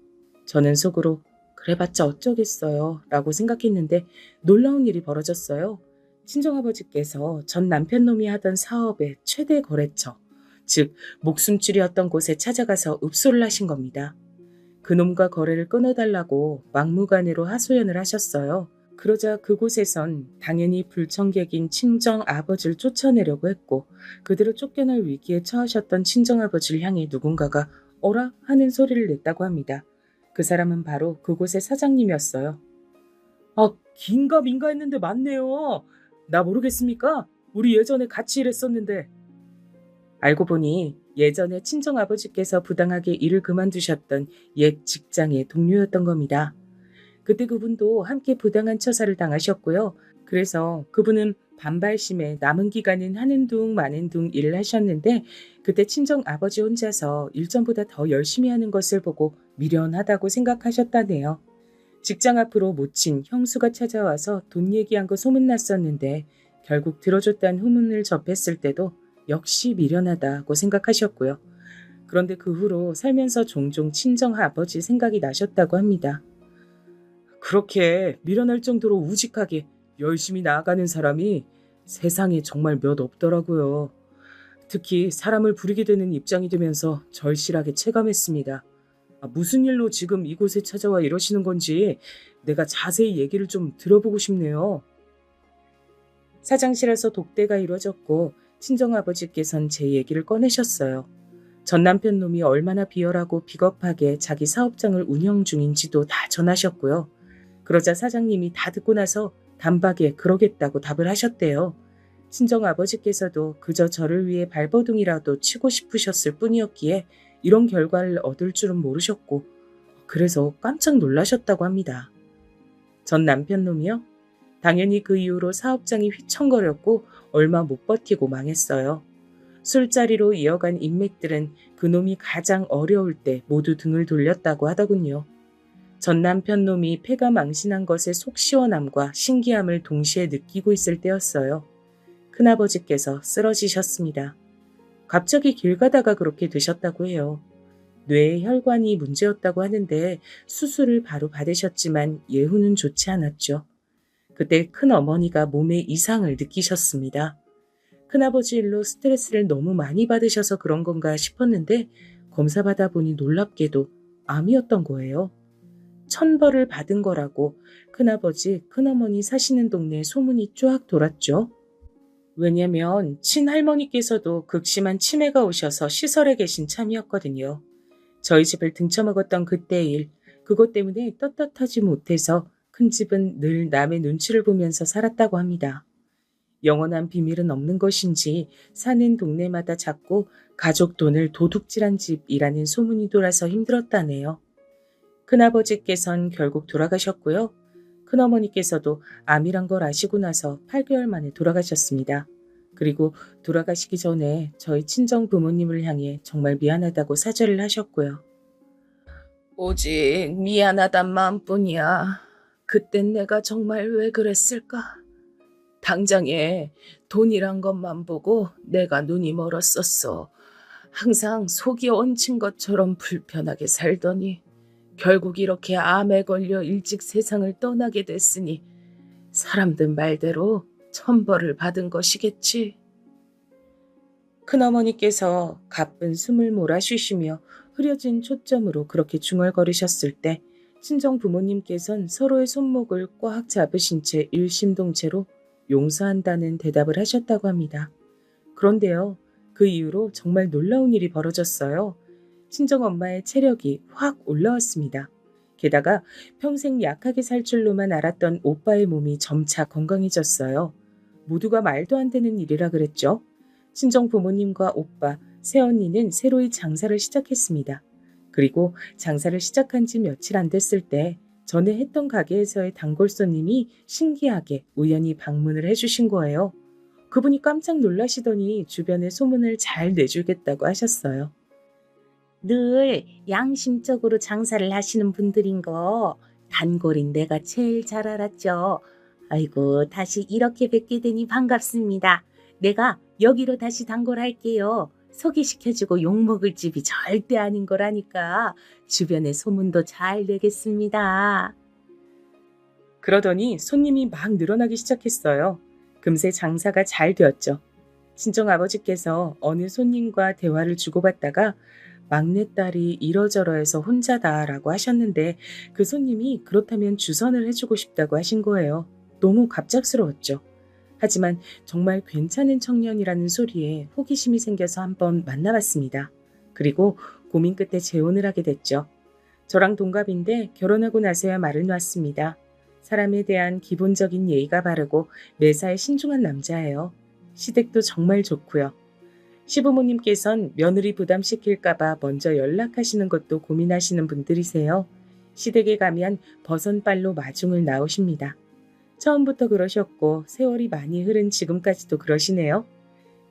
저는 속으로 그래봤자 어쩌겠어요 라고 생각했는데 놀라운 일이 벌어졌어요. 친정아버지께서 전 남편놈이 하던 사업의 최대 거래처, 즉 목숨줄이었던 곳에 찾아가서 읍소를 하신 겁니다. 그놈과 거래를 끊어달라고 막무가내로 하소연을 하셨어요. 그러자 그곳에선 당연히 불청객인 친정아버지를 쫓아내려고 했고 그대로 쫓겨날 위기에 처하셨던 친정아버지를 향해 누군가가 어라 하는 소리를 냈다고 합니다. 그 사람은 바로 그곳의 사장님이었어요. 아, 긴가민가 했는데 맞네요. 나 모르겠습니까? 우리 예전에 같이 일했었는데. 알고 보니 예전에 친정아버지께서 부당하게 일을 그만두셨던 옛 직장의 동료였던 겁니다. 그때 그분도 함께 부당한 처사를 당하셨고요. 그래서 그분은 반발심에 남은 기간은 하는 둥 마는 둥 일을 하셨는데 그때 친정아버지 혼자서 일전보다 더 열심히 하는 것을 보고 미련하다고 생각하셨다네요. 직장 앞으로 모친 형수가 찾아와서 돈 얘기한 거 소문났었는데 결국 들어줬다는 후문을 접했을 때도 역시 미련하다고 생각하셨고요. 그런데 그 후로 살면서 종종 친정아버지 생각이 나셨다고 합니다. 그렇게 미련할 정도로 우직하게 열심히 나아가는 사람이 세상에 정말 몇 없더라고요. 특히 사람을 부리게 되는 입장이 되면서 절실하게 체감했습니다. 무슨 일로 지금 이곳에 찾아와 이러시는 건지 내가 자세히 얘기를 좀 들어보고 싶네요. 사장실에서 독대가 이루어졌고 친정아버지께선 제 얘기를 꺼내셨어요. 전 남편 놈이 얼마나 비열하고 비겁하게 자기 사업장을 운영 중인지도 다 전하셨고요. 그러자 사장님이 다 듣고 나서 단박에 그러겠다고 답을 하셨대요. 친정아버지께서도 그저 저를 위해 발버둥이라도 치고 싶으셨을 뿐이었기에 이런 결과를 얻을 줄은 모르셨고 그래서 깜짝 놀라셨다고 합니다. 전 남편 놈이요? 당연히 그 이후로 사업장이 휘청거렸고 얼마 못 버티고 망했어요. 술자리로 이어간 인맥들은 그놈이 가장 어려울 때 모두 등을 돌렸다고 하더군요. 전 남편 놈이 폐가 망신한 것의 속 시원함과 신기함을 동시에 느끼고 있을 때였어요. 큰아버지께서 쓰러지셨습니다. 갑자기 길 가다가 그렇게 되셨다고 해요. 뇌의 혈관이 문제였다고 하는데 수술을 바로 받으셨지만 예후는 좋지 않았죠. 그때 큰어머니가 몸에 이상을 느끼셨습니다. 큰아버지 일로 스트레스를 너무 많이 받으셔서 그런 건가 싶었는데 검사받아 보니 놀랍게도 암이었던 거예요. 천벌을 받은 거라고 큰아버지, 큰어머니 사시는 동네에 소문이 쫙 돌았죠. 왜냐면 친할머니께서도 극심한 치매가 오셔서 시설에 계신 참이었거든요. 저희 집을 등쳐먹었던 그때의 일, 그것 때문에 떳떳하지 못해서 큰집은 늘 남의 눈치를 보면서 살았다고 합니다. 영원한 비밀은 없는 것인지 사는 동네마다 자꾸 가족 돈을 도둑질한 집이라는 소문이 돌아서 힘들었다네요. 큰아버지께선 결국 돌아가셨고요. 큰어머니께서도 암이란 걸 아시고 나서 8개월 만에 돌아가셨습니다. 그리고 돌아가시기 전에 저희 친정 부모님을 향해 정말 미안하다고 사죄를 하셨고요. 오직 미안하단 마음뿐이야. 그땐 내가 정말 왜 그랬을까? 당장에 돈이란 것만 보고 내가 눈이 멀었었어. 항상 속이 얹힌 것처럼 불편하게 살더니 결국 이렇게 암에 걸려 일찍 세상을 떠나게 됐으니 사람들 말대로 천벌을 받은 것이겠지. 큰어머니께서 가쁜 숨을 몰아쉬시며 흐려진 초점으로 그렇게 중얼거리셨을 때 친정 부모님께선 서로의 손목을 꽉 잡으신 채 일심동체로 용서한다는 대답을 하셨다고 합니다. 그런데요, 그 이후로 정말 놀라운 일이 벌어졌어요. 친정엄마의 체력이 확 올라왔습니다. 게다가 평생 약하게 살 줄로만 알았던 오빠의 몸이 점차 건강해졌어요. 모두가 말도 안 되는 일이라 그랬죠. 친정 부모님과 오빠, 새언니는 새로이 장사를 시작했습니다. 그리고 장사를 시작한 지 며칠 안 됐을 때 전에 했던 가게에서의 단골 손님이 신기하게 우연히 방문을 해주신 거예요. 그분이 깜짝 놀라시더니 주변에 소문을 잘 내주겠다고 하셨어요. 늘 양심적으로 장사를 하시는 분들인 거 단골인 내가 제일 잘 알았죠. 아이고, 다시 이렇게 뵙게 되니 반갑습니다. 내가 여기로 다시 단골할게요. 소개시켜주고 욕먹을 집이 절대 아닌 거라니까 주변에 소문도 잘 내겠습니다. 그러더니 손님이 막 늘어나기 시작했어요. 금세 장사가 잘 되었죠. 친정아버지께서 어느 손님과 대화를 주고받다가 막내딸이 이러저러해서 혼자다라고 하셨는데 그 손님이 그렇다면 주선을 해주고 싶다고 하신 거예요. 너무 갑작스러웠죠. 하지만 정말 괜찮은 청년이라는 소리에 호기심이 생겨서 한번 만나봤습니다. 그리고 고민 끝에 재혼을 하게 됐죠. 저랑 동갑인데 결혼하고 나서야 말을 놨습니다. 사람에 대한 기본적인 예의가 바르고 매사에 신중한 남자예요. 시댁도 정말 좋고요. 시부모님께선 며느리 부담시킬까봐 먼저 연락하시는 것도 고민하시는 분들이세요. 시댁에 가면 버선발로 마중을 나오십니다. 처음부터 그러셨고 세월이 많이 흐른 지금까지도 그러시네요.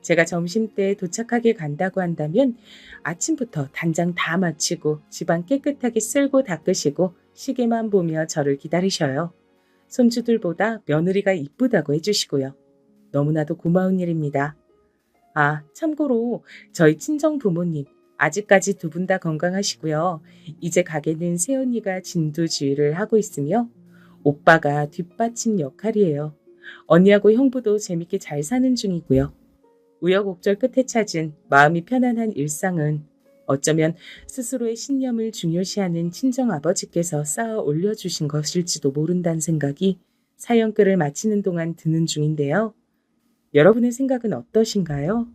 제가 점심때 도착하게 간다고 한다면 아침부터 단장 다 마치고 집안 깨끗하게 쓸고 닦으시고 시계만 보며 저를 기다리셔요. 손주들보다 며느리가 이쁘다고 해주시고요. 너무나도 고마운 일입니다. 아, 참고로 저희 친정 부모님 아직까지 두 분 다 건강하시고요. 이제 가게는 새언니가 진두지휘를 하고 있으며 오빠가 뒷받침 역할이에요. 언니하고 형부도 재밌게 잘 사는 중이고요. 우여곡절 끝에 찾은 마음이 편안한 일상은 어쩌면 스스로의 신념을 중요시하는 친정아버지께서 쌓아 올려주신 것일지도 모른다는 생각이 사연글을 마치는 동안 드는 중인데요. 여러분의 생각은 어떠신가요?